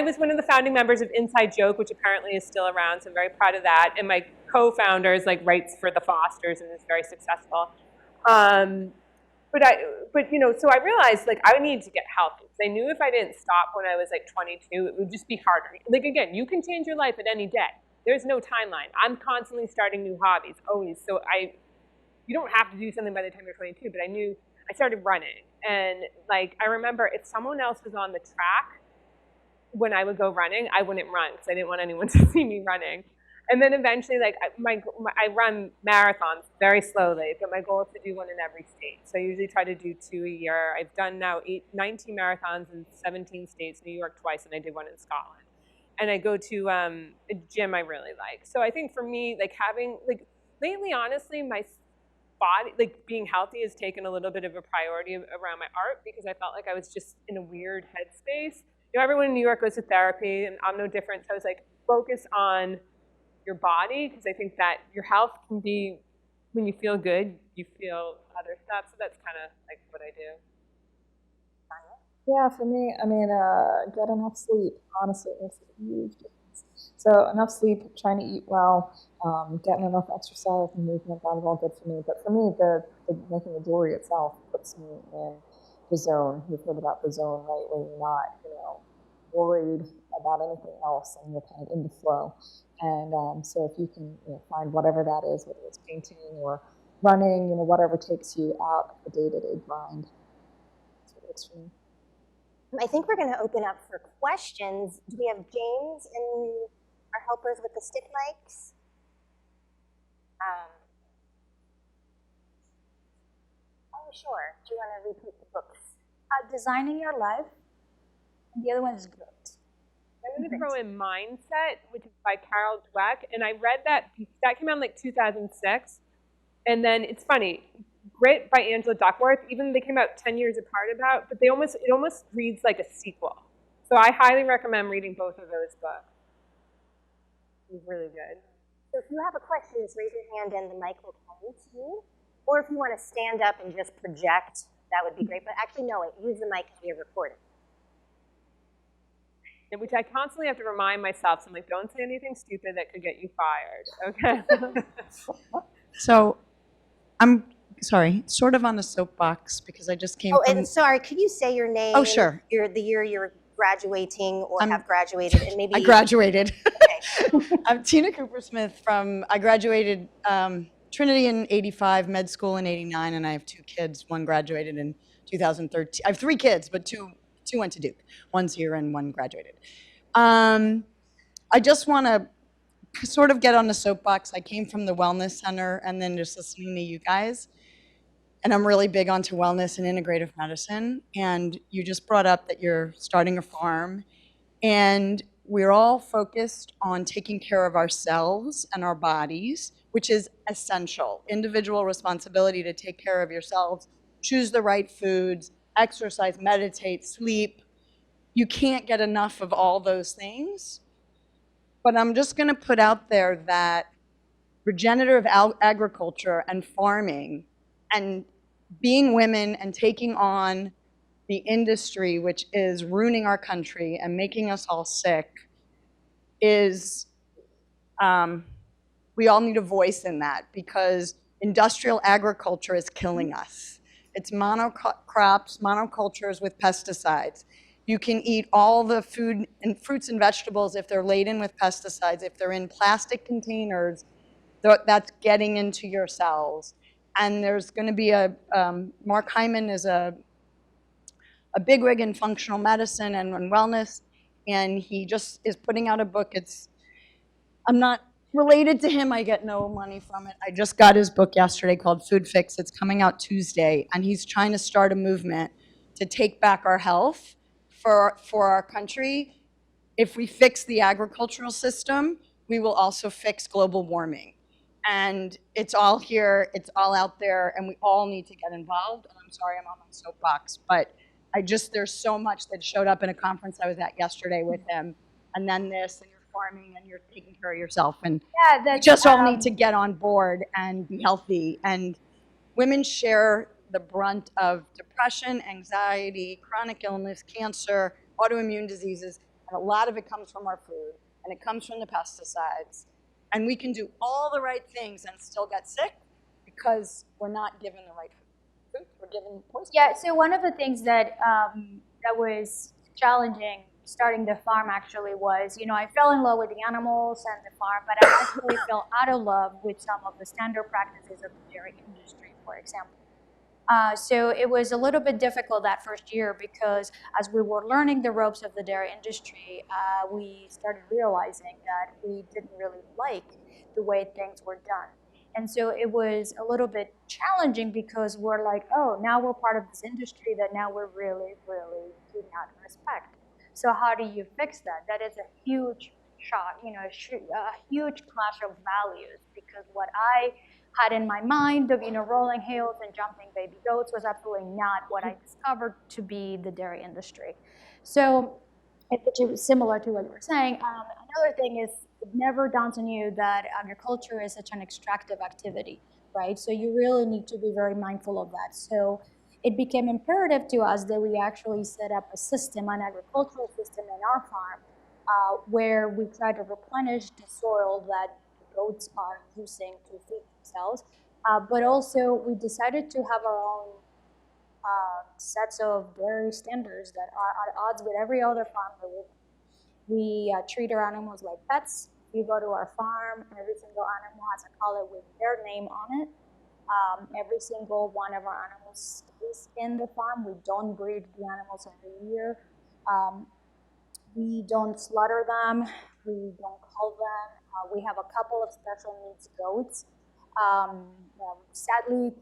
was one of the founding members of Inside Joke, which apparently is still around. So I'm very proud of that. And my co-founder is like writes for the Fosters and is very successful. So I realized like I needed to get healthy. I knew if I didn't stop when I was like 22, it would just be harder. Like again, you can change your life at any day. There's no timeline. I'm constantly starting new hobbies, always. So you don't have to do something by the time you're 22, but I started running. And like I remember if someone else was on the track when I would go running, I wouldn't run because I didn't want anyone to see me running. And then eventually, like I run marathons very slowly, but my goal is to do one in every state. So I usually try to do 2 a year. I've done now 19 marathons in 17 states, New York twice, and I did one in Scotland. And I go to a gym I really like. So I think for me, like lately, honestly, my body, like being healthy has taken a little bit of a priority around my art because I felt like I was just in a weird headspace. you know, everyone in New York goes to therapy, and I'm no different. So I was like, focus on your body, because I think that your health can be, when you feel good, you feel other stuff. So that's kind of like what I do. Yeah, for me, I mean, get enough sleep. Honestly, it makes a huge difference. So enough sleep, trying to eat well, getting enough exercise and movement, that is all good for me. But for me, the making the jewelry itself puts me in the zone. You've heard about the zone, right, where you're not, worried about anything else and you're kind of in the flow. And so if you can find whatever that is, whether it's painting or running, whatever takes you out of the day-to-day grind, that's what it works for me. I think we're going to open up for questions. Do we have James and our helpers with the stick mics? Oh, sure. Do you want to repeat the books? Designing Your Life, and the other one is Grit. I'm going to throw in Mindset, which is by Carol Dweck, and I read that came out in like 2006. And then it's funny, Grit by Angela Duckworth, even though they came out 10 years apart but it almost reads like a sequel. So I highly recommend reading both of those books. It's really good. So if you have a question, just raise your hand and the mic will come to you. Or if you want to stand up and just project, that would be great. But actually, no, use the mic because we are recording. Which I constantly have to remind myself, so I'm like, don't say anything stupid that could get you fired, okay? So I'm sorry, sort of on a soapbox because I just came from... and sorry, could you say your name? Oh, sure. The year you're graduating or have graduated, and maybe... I graduated. Okay. I'm Tina Cooper-Smith I graduated Trinity in 85, med school in 89, and I have 2 kids. One graduated in 2013. I have 3 kids, but two went to Duke. One's here and one graduated. I just want to sort of get on the soapbox. I came from the wellness center and then just listening to you guys. And I'm really big onto wellness and integrative medicine. And you just brought up that you're starting a farm. And we're all focused on taking care of ourselves and our bodies, which is essential. Individual responsibility to take care of yourselves, choose the right foods, exercise, meditate, sleep. You can't get enough of all those things. But I'm just going to put out there that regenerative agriculture and farming and being women and taking on the industry, which is ruining our country and making us all sick, is we all need a voice in that because industrial agriculture is killing us. It's monocrops, monocultures with pesticides. You can eat all the food and fruits and vegetables if they're laden with pesticides, if they're in plastic containers, that's getting into your cells. And there's going to be Mark Hyman is a bigwig in functional medicine and wellness, and he just is putting out a book. I'm not related to him. I get no money from it. I just got his book yesterday called Food Fix. It's coming out Tuesday, and he's trying to start a movement to take back our health for our country. If we fix the agricultural system, we will also fix global warming. And it's all here, it's all out there, and we all need to get involved. And I'm sorry I'm on my soapbox, but there's so much that showed up in a conference I was at yesterday with him, and then this, and you're farming, and you're taking care of yourself, and we just all need to get on board and be healthy. And women share the brunt of depression, anxiety, chronic illness, cancer, autoimmune diseases, and a lot of it comes from our food, and it comes from the pesticides. And we can do all the right things and still get sick because we're not given the right food. We're given poison. Yeah, so one of the things that that was challenging starting the farm actually was, I fell in love with the animals and the farm, but I actually fell out of love with some of the standard practices of the dairy industry, for example. So it was a little bit difficult that first year because as we were learning the ropes of the dairy industry, we started realizing that we didn't really like the way things were done. And so it was a little bit challenging because we're like, oh, now we're part of this industry that now we're really, really do not respect. So how do you fix that? That is a huge shock, a huge clash of values, because what I had in my mind of rolling hills and jumping baby goats was absolutely not what I discovered to be the dairy industry. So which is similar to what you were saying. Another thing is, it never dawns on you that agriculture is such an extractive activity, right? So you really need to be very mindful of that. So it became imperative to us that we actually set up a system, an agricultural system in our farm, where we try to replenish the soil that the goats are using to feed themselves. But also, we decided to have our own sets of dairy standards that are at odds with every other farm that we treat our animals like pets. You go to our farm, every single animal has a collar with their name on it. Every single one of our animals stays in the farm. We don't breed the animals every year. We don't slaughter them. We don't cull them. We have a couple of special needs goats. Sadly,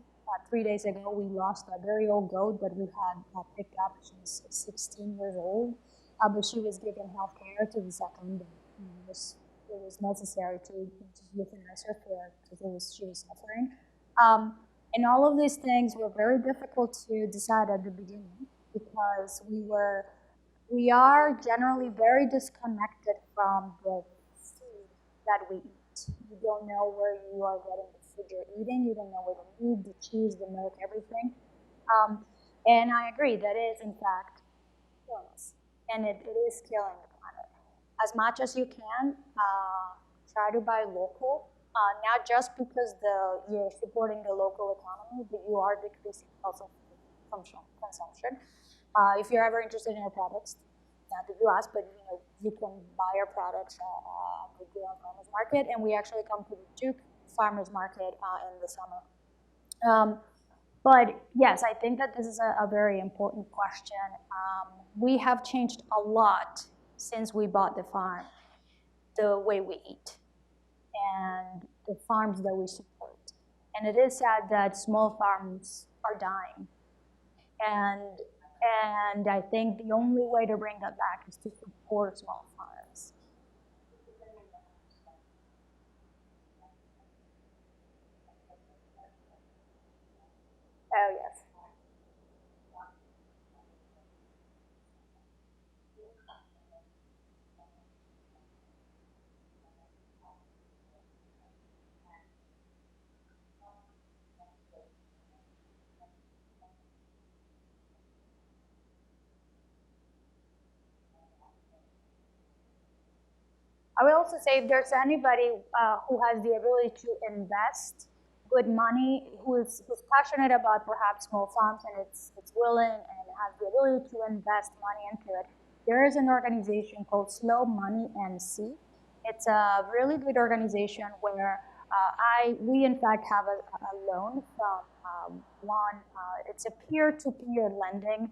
3 days ago, we lost a very old goat that we had picked up. She was 16 years old, but she was given health care to the second. It was necessary to euthanize her because she was suffering. And all of these things were very difficult to decide at the beginning because we are generally very disconnected from the food that we eat. You don't know where you are getting the food you're eating. You don't know where the meat, the cheese, the milk, everything. And I agree, that is in fact killing us. And it is killing the planet. As much as you can, try to buy local. Not just because you're supporting the local economy, but you are decreasing also consumption. If you're ever interested in our products, not that you ask, but you can buy our products at the Duke Farmers Market, and we actually come to the Duke Farmers Market in the summer. But yes, I think that this is a very important question. We have changed a lot since we bought the farm, the way we eat and the farms that we support. And it is sad that small farms are dying. And I think the only way to bring that back is to support small farms. Oh, yes. I will also say if there's anybody who has the ability to invest good money, who's passionate about perhaps small farms and it's willing and has the ability to invest money into it, there is an organization called Slow Money NC. It's a really good organization where we in fact have a loan from one. It's a peer-to-peer lending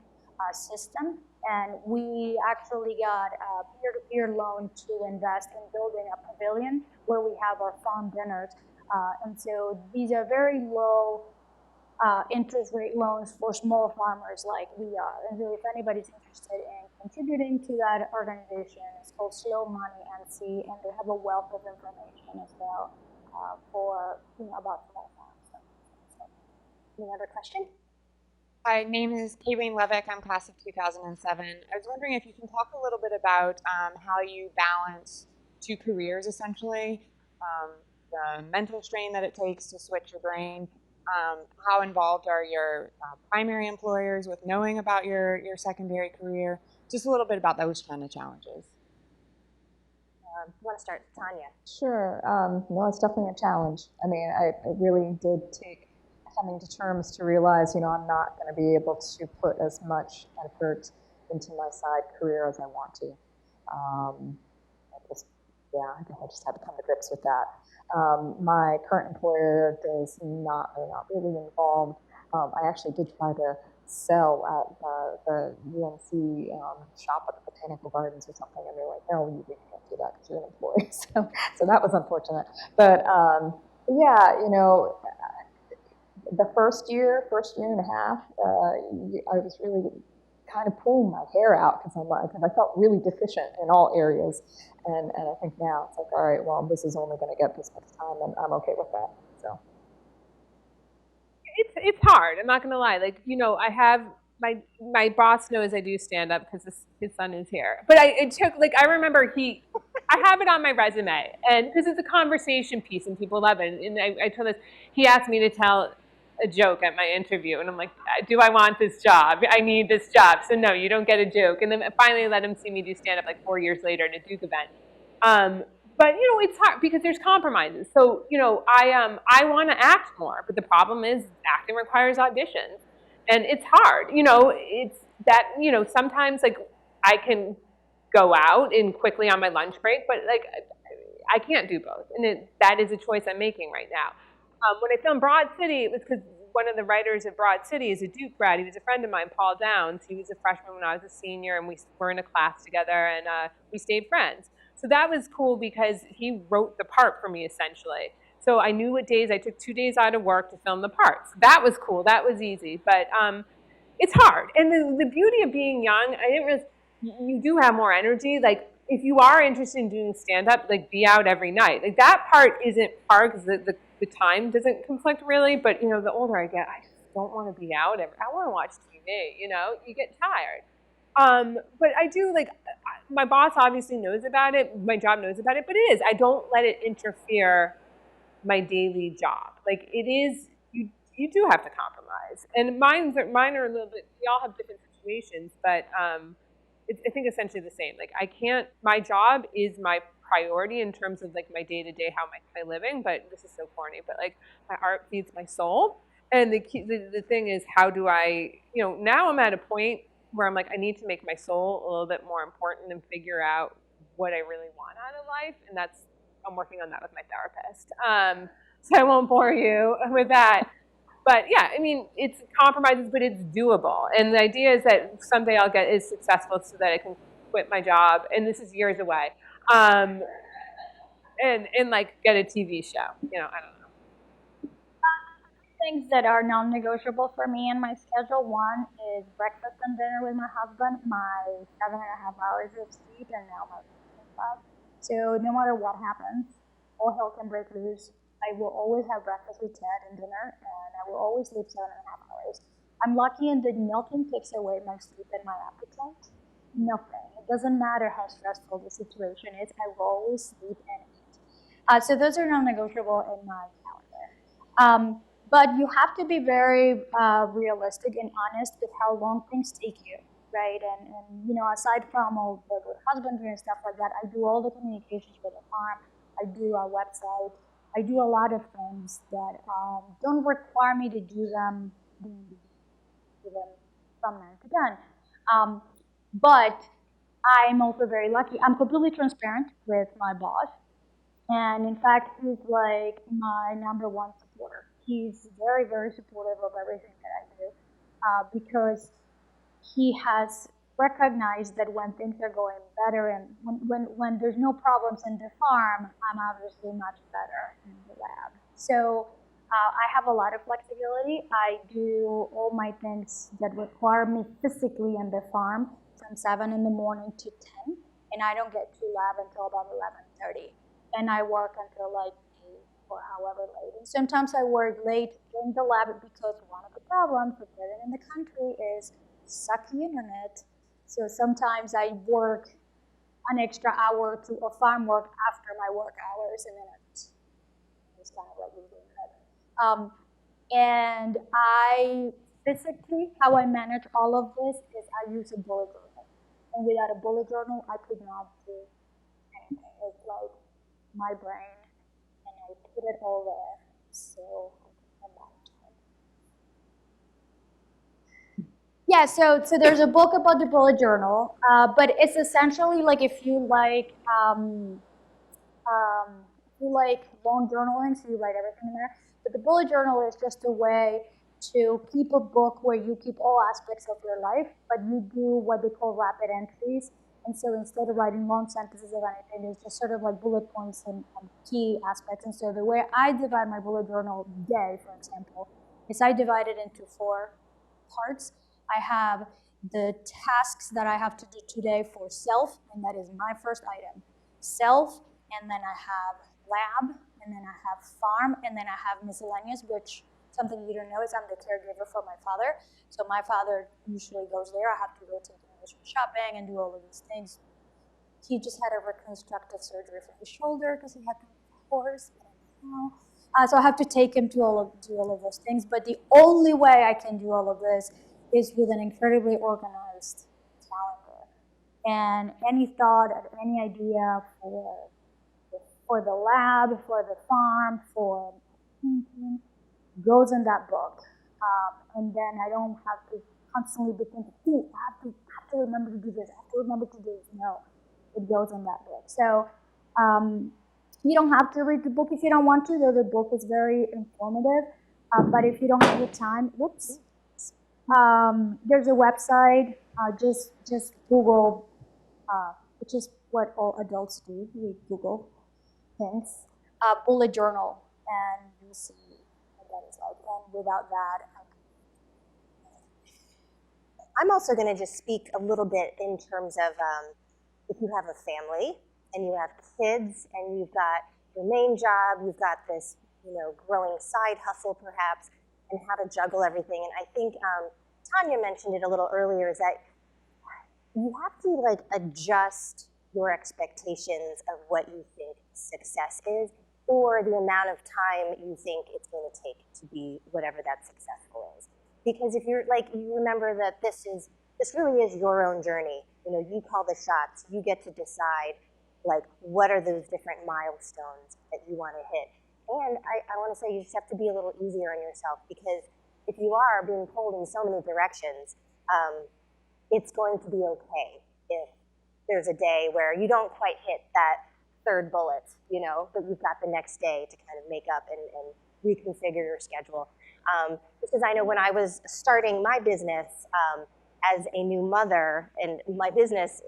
system, and we actually got a peer-to-peer loan to invest in building a pavilion where we have our farm dinners. And so these are very low interest rate loans for small farmers like we are. And so if anybody's interested in contributing to that organization, it's called Slow Money NC, and they have a wealth of information as well for about small farms. So, Any other question? My name is Kayleen Levick. I'm class of 2007. I was wondering if you can talk a little bit about how you balance two careers, essentially, the mental strain that it takes to switch your brain. How involved are your primary employers with knowing about your secondary career? Just a little bit about those kind of challenges. You want to start, Tania? Sure. No, it's definitely a challenge. I mean, I really did take coming to terms to realize, I'm not going to be able to put as much effort into my side career as I want to. I think I just had to come to grips with that. My current employer are not really involved. I actually did try to sell at the UNC shop at the Botanical Gardens or something, and they're like, no, you can't do that because you're an employee. So that was unfortunate. But yeah, the first year and a half, I was really kind of pulling my hair out because I felt really deficient in all areas. And I think now it's like, all right, well, this is only going to get this much time, and I'm okay with that. So It's hard. I'm not gonna lie. Like, I have my boss knows I do stand up because his son is here. But I remember I have it on my resume, and because it's a conversation piece and people love it. And I told this, he asked me to tell a joke at my interview, and I'm like, do I want this job? I need this job. So no, you don't get a joke. And then I finally let him see me do stand up like 4 years later at a Duke event. But it's hard because there's compromises. So I want to act more, but the problem is acting requires auditions, and it's hard. It's that sometimes like I can go out and quickly on my lunch break, but like I can't do both, and that is a choice I'm making right now. When I filmed Broad City, it was because one of the writers at Broad City is a Duke grad. He was a friend of mine, Paul Downs. He was a freshman when I was a senior, and we were in a class together, and we stayed friends. So that was cool because he wrote the part for me, essentially. So I knew what days, I took 2 days out of work to film the parts. That was cool, that was easy, but it's hard. And the beauty of being young, you do have more energy. Like, if you are interested in doing stand-up, like, be out every night. Like, that part isn't hard because the time doesn't conflict really, but the older I get, I just don't want to be out. I want to watch TV, you get tired. But I do, like, my boss obviously knows about it, my job knows about it, but it is. I don't let it interfere my daily job. Like, it is, you do have to compromise. And mine are a little bit, we all have different situations, but it's, I think, essentially the same. Like, my job is my priority in terms of, like, my day-to-day, how am I living, but this is so corny, but, like, my art feeds my soul. And the thing is, how do I, now I'm at a point where I'm like, I need to make my soul a little bit more important and figure out what I really want out of life. And I'm working on that with my therapist. So I won't bore you with that. But yeah, I mean, it's compromises, but it's doable. And the idea is that someday I'll get as successful so that I can quit my job. And this is years away. And like get a TV show, I don't know. Things that are non-negotiable for me and my schedule. One is breakfast and dinner with my husband, my 7.5 hours of sleep, and now my class. So no matter what happens, all hell can break loose, I will always have breakfast with Ted and dinner, and I will always sleep 7.5 hours. I'm lucky in that nothing takes away my sleep and my appetite. Nothing. It doesn't matter how stressful the situation is, I will always sleep and eat. So those are non-negotiable in my calendar. But you have to be very realistic and honest with how long things take you, right? And aside from all the husbandry and stuff like that, I do all the communications with the farm. I do our website. I do a lot of things that don't require me to do them from then to then. But I'm also very lucky. I'm completely transparent with my boss. And in fact, he's like my number one supporter. He's very, very supportive of everything that I do because he has recognized that when things are going better and when there's no problems in the farm, I'm obviously much better in the lab. So I have a lot of flexibility. I do all my things that require me physically in the farm from 7 in the morning to 10, and I don't get to lab until about 11:30. And I work until like 8 or however late. And sometimes I work late in the lab because one of the problems with living in the country is sucky internet. So sometimes I work an extra hour to a farm work after my work hours, and then it's kind of like doing that. And I physically, how I manage all of this is I use a bullet journal. And without a bullet journal, I could not do anything. It's like my brain, and I put it all there. So yeah, so there's a book about the bullet journal, but it's essentially like if you like long journaling, so you write everything in there. But the bullet journal is just a way to keep a book where you keep all aspects of your life, but you do what they call rapid entries. And so instead of writing long sentences of anything, it's just sort of like bullet points and key aspects. And so the way I divide my bullet journal day, for example, is I divide it into 4 parts. I have the tasks that I have to do today for self, and that is my first item. Self, and then I have lab, and then I have farm, and then I have miscellaneous, which something you don't know is I'm the caregiver for my father. So my father usually goes there. I have to go take him shopping and do all of these things. He just had a reconstructive surgery for his shoulder because he had a horse. So I have to take him to all of those things. But the only way I can do all of this is with an incredibly organized calendar. And any thought or any idea for the lab, for the farm, for painting, goes in that book. And then I don't have to constantly be thinking, oh, I have to remember to do this, I have to remember to do this. No, it goes in that book. So you don't have to read the book if you don't want to, though the book is very informative. But if you don't have the time, whoops. There's a website, just Google, which is what all adults do, we Google things, bullet journal, and you'll see what that is like. And without that, I'm also going to just speak a little bit in terms of if you have a family and you have kids and you've got your main job, you've got this, growing side hustle perhaps, and how to juggle everything. And I think Tania mentioned it a little earlier, is that you have to adjust your expectations of what you think success is, or the amount of time you think it's going to take to be whatever that successful is. Because if you're you remember that this really is your own journey. You call the shots. You get to decide what are those different milestones that you want to hit. And I want to say you just have to be a little easier on yourself, because if you are being pulled in so many directions, it's going to be okay if there's a day where you don't quite hit that third bullet, but you've got the next day to kind of make up and reconfigure your schedule. Because I know when I was starting my business as a new mother, and my business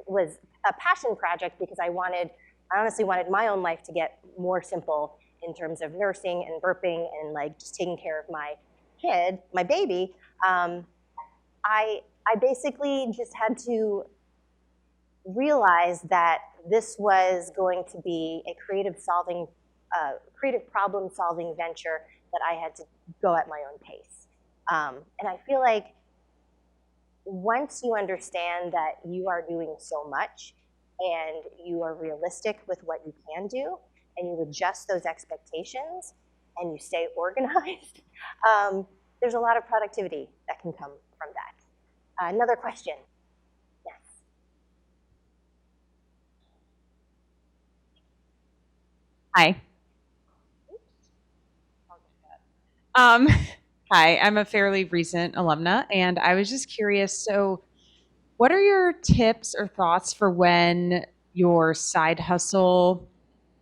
was a passion project because I honestly wanted my own life to get more simple in terms of nursing and burping and just taking care of my kid, my baby. I basically just had to realize that this was going to be a creative problem-solving venture that I had to go at my own pace. And I feel like once you understand that you are doing so much and you are realistic with what you can do, and you adjust those expectations and you stay organized, there's a lot of productivity that can come from that. Another question. Yes. Hi. Hi, I'm a fairly recent alumna, and I was just curious, so what are your tips or thoughts for when your side hustle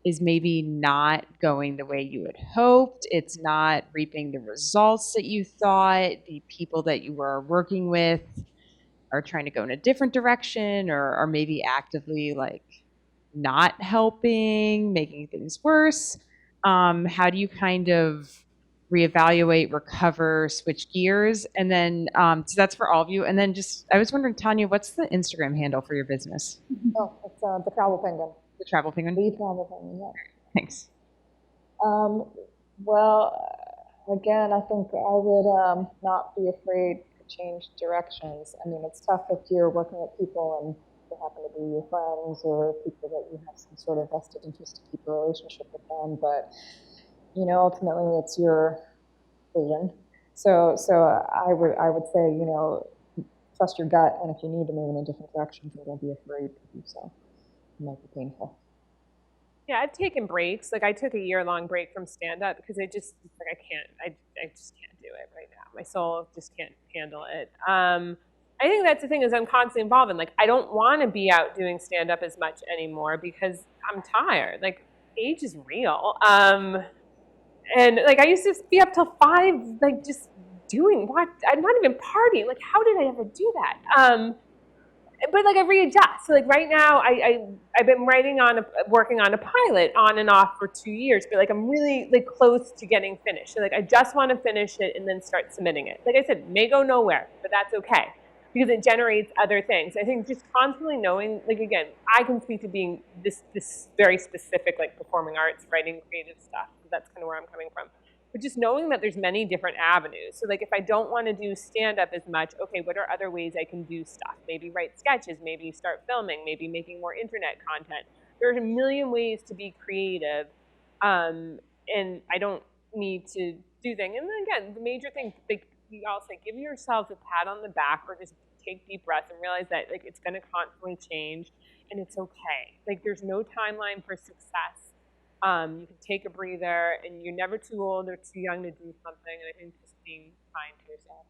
is maybe not going the way you had hoped, it's not reaping the results that you thought, the people that you were working with are trying to go in a different direction, or maybe actively not helping, making things worse? How do you kind of reevaluate, recover, switch gears? And then, so that's for all of you. And then I was wondering, Tania, what's the Instagram handle for your business? Oh, it's the Travel Penguin. The Travel Penguin? The Travel Penguin, yeah. Thanks. Well, again, I think I would not be afraid to change directions. I mean, it's tough if you're working with people and they happen to be your friends or people that you have some sort of vested interest to keep a relationship with them, but ultimately it's your vision. So I would say, trust your gut, and if you need to move in a different direction, don't be afraid to do so. It might be painful. Yeah, I've taken breaks. I took a year-long break from stand-up because I just can't do it right now. My soul just can't handle it. I think that's the thing, is I'm constantly involved in, I don't want to be out doing stand-up as much anymore because I'm tired. Age is real. And I used to be up till 5, just doing what? I'm not even partying. How did I ever do that? But I readjust. So right now, I've been working on a pilot on and off for 2 years, but I'm really close to getting finished. So I just want to finish it and then start submitting it. Like I said, may go nowhere, but that's okay because it generates other things. I think just constantly knowing, again, I can speak to being this very specific performing arts, writing, creative stuff. That's kind of where I'm coming from. but just knowing that there's many different avenues. So like if I don't want to do stand-up as much, okay, what are other ways I can do stuff? Maybe write sketches, maybe start filming, maybe making more internet content. There's a million ways to be creative, and I don't need to do things. And then again, the major thing, like we all say, give yourself a pat on the back or just take deep breaths and realize that like it's gonna constantly change and it's okay. Like there's no timeline for success. You can take a breather, and you're never too old or too young to do something. And I think just being kind to yourself.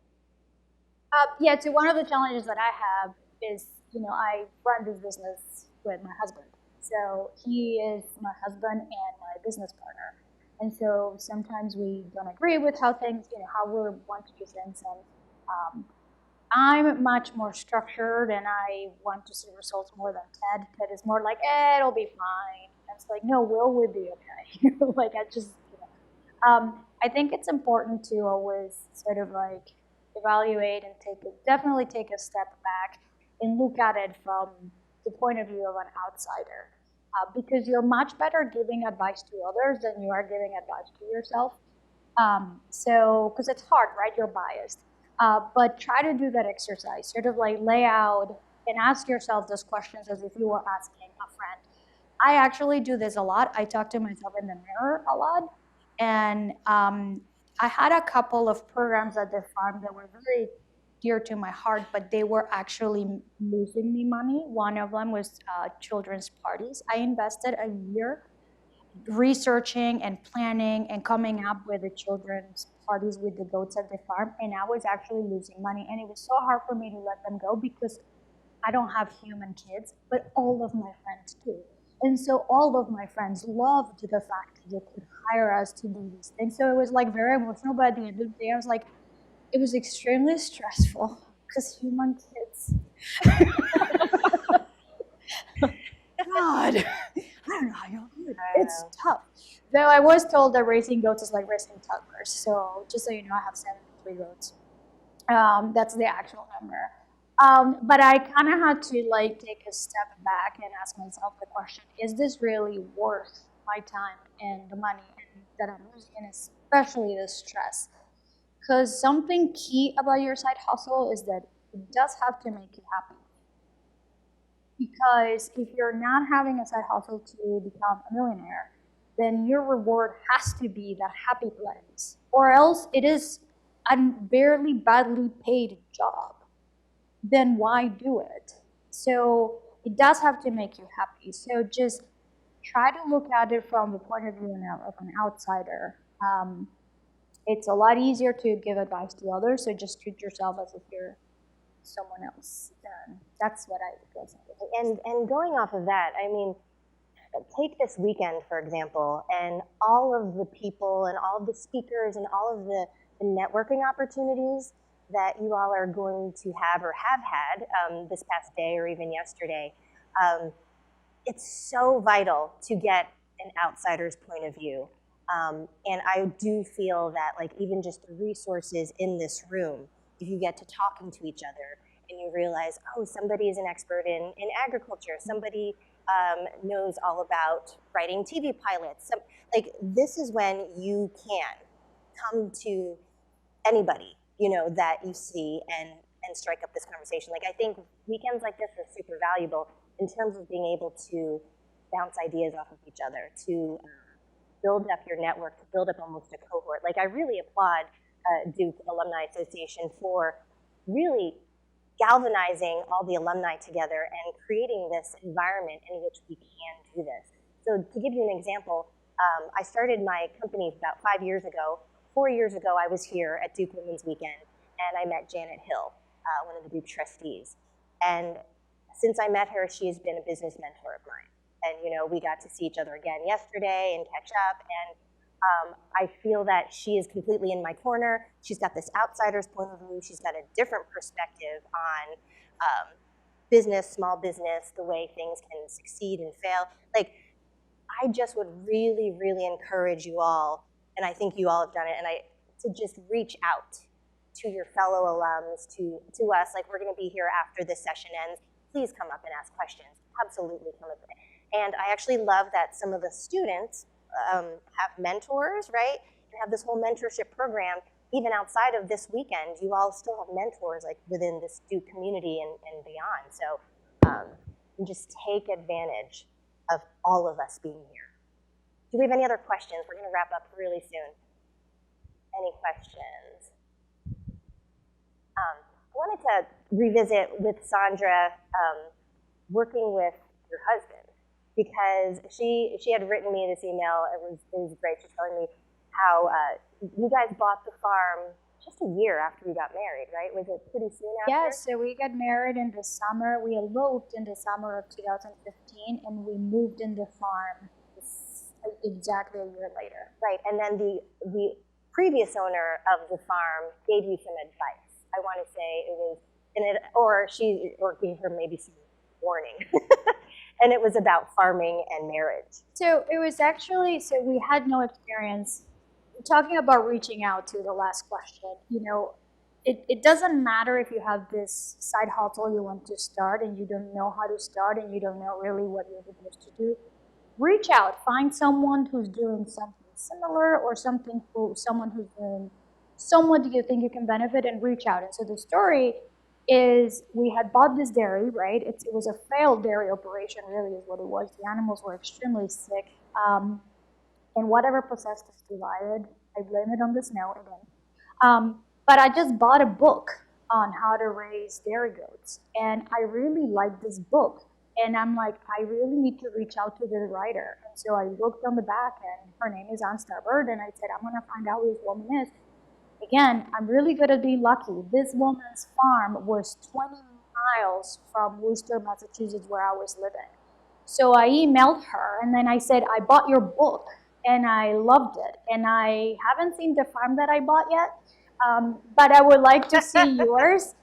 Yeah, so one of the challenges that I have is, I run this business with my husband. So he is my husband and my business partner. And so sometimes we don't agree with how things, how we want to do things. And I'm much more structured, and I want to see results more than Ted. Ted is more like, it'll be fine. And it's like, no, will be okay? Like, I just, I think it's important to always sort of like evaluate and definitely take a step back and look at it from the point of view of an outsider. Because you're much better giving advice to others than you are giving advice to yourself. So, because it's hard, right? You're biased. But try to do that exercise, sort of like lay out and ask yourself those questions as if you were asking a friend. I actually do this a lot. I talk to myself in the mirror a lot. And I had a couple of programs at the farm that were very dear to my heart, but they were actually losing me money. One of them was children's parties. I invested a year researching and planning and coming up with the children's parties with the goats at the farm, and I was actually losing money, and it was so hard for me to let them go because I don't have human kids, but all of my friends do. And so all of my friends loved the fact that they could hire us to do these things. So it was like very emotional, but at the end of the day, I was like, it was extremely stressful because human kids. God, I don't know how y'all do it. It's tough. Though I was told that raising goats is like raising toddlers. So just so you know, I have 73 goats. That's the actual number. But I kind of had to like take a step back and ask myself the question: is this really worth my time and the money that I'm losing, and especially the stress? Because something key about your side hustle is that it does have to make you happy. Because if you're not having a side hustle to become a millionaire, then your reward has to be that happy place, or else it is a barely badly paid job. Then why do it? So it does have to make you happy. So just try to look at it from the point of view of an outsider. It's a lot easier to give advice to others, so just treat yourself as if you're someone else. That's what I guess. And going off of that, I mean, take this weekend, for example, and all of the people and all of the speakers and all of the networking opportunities that you all are going to have or have had this past day or even yesterday. It's so vital to get an outsider's point of view. And I do feel that like even just the resources in this room, if you get to talking to each other and you realize, oh, somebody is an expert in agriculture, somebody knows all about writing TV pilots. Like this is when you can come to anybody, you know, that you see and strike up this conversation. Like I think weekends like this are super valuable in terms of being able to bounce ideas off of each other, to build up your network, to build up almost a cohort. Like I really applaud Duke Alumni Association for really galvanizing all the alumni together and creating this environment in which we can do this. So to give you an example, I started my company about 5 years ago. 4 years ago, I was here at Duke Women's Weekend, and I met Janet Hill, one of the Duke trustees. And since I met her, she has been a business mentor of mine. And you know, we got to see each other again yesterday and catch up. And I feel that she is completely in my corner. She's got this outsider's point of view. She's got a different perspective on business, small business, the way things can succeed and fail. Like, I just would really, really encourage you all, and I think you all have done it, to just reach out to your fellow alums, to us. Like, we're going to be here after this session ends. Please come up and ask questions. Absolutely come up. And I actually love that some of the students have mentors, right? and have this whole mentorship program. Even outside of this weekend, you all still have mentors like within this Duke community and beyond. So you just take advantage of all of us being here. Do we have any other questions? We're going to wrap up really soon. Any questions? I wanted to revisit with Sandra working with your husband, because she had written me this email. It was great. She's telling me how you guys bought the farm just a year after you got married, right? Was it pretty soon after? Yeah, so we got married in the summer. We eloped in the summer of 2015, and we moved in the farm exactly a year later. Right, and then the previous owner of the farm gave you some advice. I want to say it was, or gave her maybe some warning. And it was about farming and marriage. So it was actually, so we had no experience. Talking about reaching out to the last question, you know, it doesn't matter if you have this side hustle you want to start and you don't know how to start and you don't know really what you're supposed to do. Reach out, find someone who's doing something similar or someone who's doing somewhat you think you can benefit, and reach out. And so the story is we had bought this dairy, right? It was a failed dairy operation, really is what it was. The animals were extremely sick. And whatever possessed us divided, I blame it on the snow again. But I just bought a book on how to raise dairy goats. And I really liked this book. And I'm like, I really need to reach out to the writer. And so I looked on the back, and her name is Untitled, and I said, I'm going to find out who this woman is. Again, I'm really good at being lucky. This woman's farm was 20 miles from Worcester, Massachusetts, where I was living. So I emailed her, and then I said, I bought your book, and I loved it. And I haven't seen the farm that I bought yet, but I would like to see yours.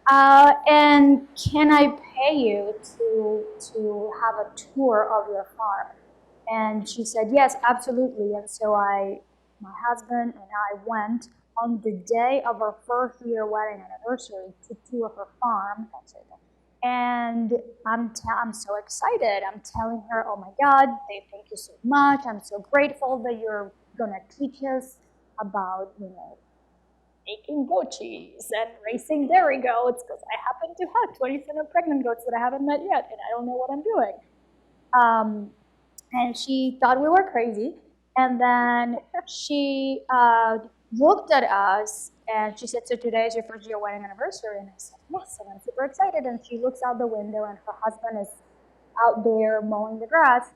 And can I pay you to have a tour of your farm? And she said, yes, absolutely. And so my husband and I went on the day of our first year wedding anniversary to tour her farm. And I'm so excited. I'm telling her, oh my God, Dave, thank you so much. I'm so grateful that you're gonna teach us about, you know, making goat cheese and racing dairy goats, because I happen to have 27 pregnant goats that I haven't met yet, and I don't know what I'm doing. And she thought we were crazy. And then she looked at us and she said, so today is your first year wedding anniversary? And I said, yes, and I'm super excited. And she looks out the window and her husband is out there mowing the grass.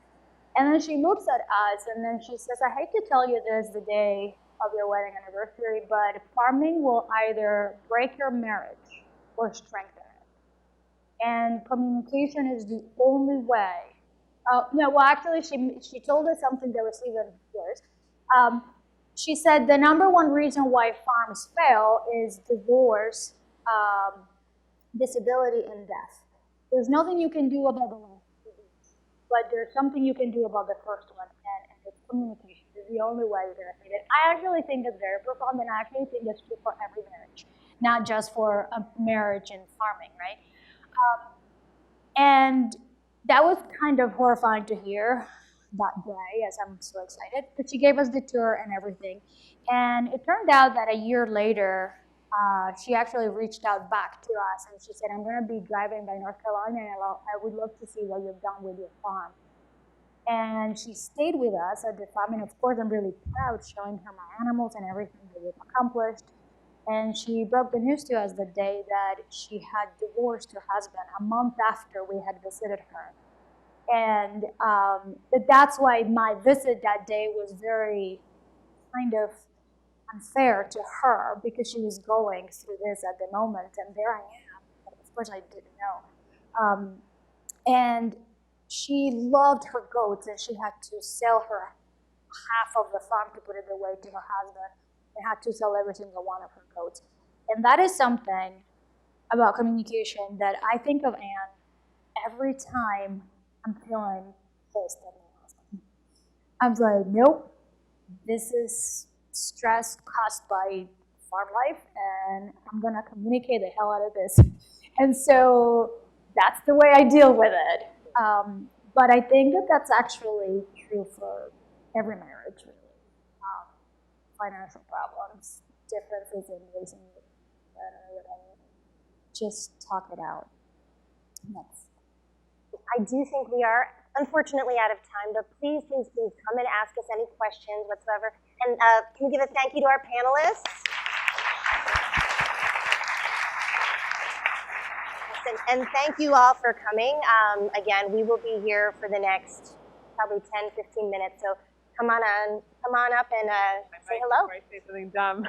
And then she looks at us and then she says, I hate to tell you this the day of your wedding anniversary, but farming will either break your marriage or strengthen it. And communication is the only way. No, well, actually, she told us something that was even worse. She said the number one reason why farms fail is divorce, disability, and death. There's nothing you can do about the last two, but there's something you can do about the first one, and it's communication. It's the only way you're going to make it. I actually think it's very profound, and I actually think it's true for every marriage, not just for a marriage in farming, right? And that was kind of horrifying to hear that day, as I'm so excited. But she gave us the tour and everything. And it turned out that a year later, she actually reached out back to us and she said, I'm going to be driving by North Carolina and I would love to see what you've done with your farm. And she stayed with us at the farm. And of course, I'm really proud showing her my animals and everything that we've accomplished. And she broke the news to us the day that she had divorced her husband, a month after we had visited her. And that's why my visit that day was very kind of unfair to her, because she was going through this at the moment, and there I am. But of course, I didn't know. And she loved her goats, and she had to sell her half of the farm to put it away to her husband. They had to sell every single one of her goats. And that is something about communication that I think of Anne every time I'm feeling pissed at my husband. I'm like, nope, this is stress caused by farm life, and I'm gonna communicate the hell out of this. And so that's the way I deal with it. But I think that that's actually true for every marriage, really. financial problems, differences in raising children or whatever. Just talk it out. Next. I do think we are unfortunately out of time, but please, please, please come and ask us any questions whatsoever. And can we give a thank you to our panelists? And thank you all for coming. Again, we will be here for the next probably 10, 15 minutes. So come on up and say hello. I might say something dumb.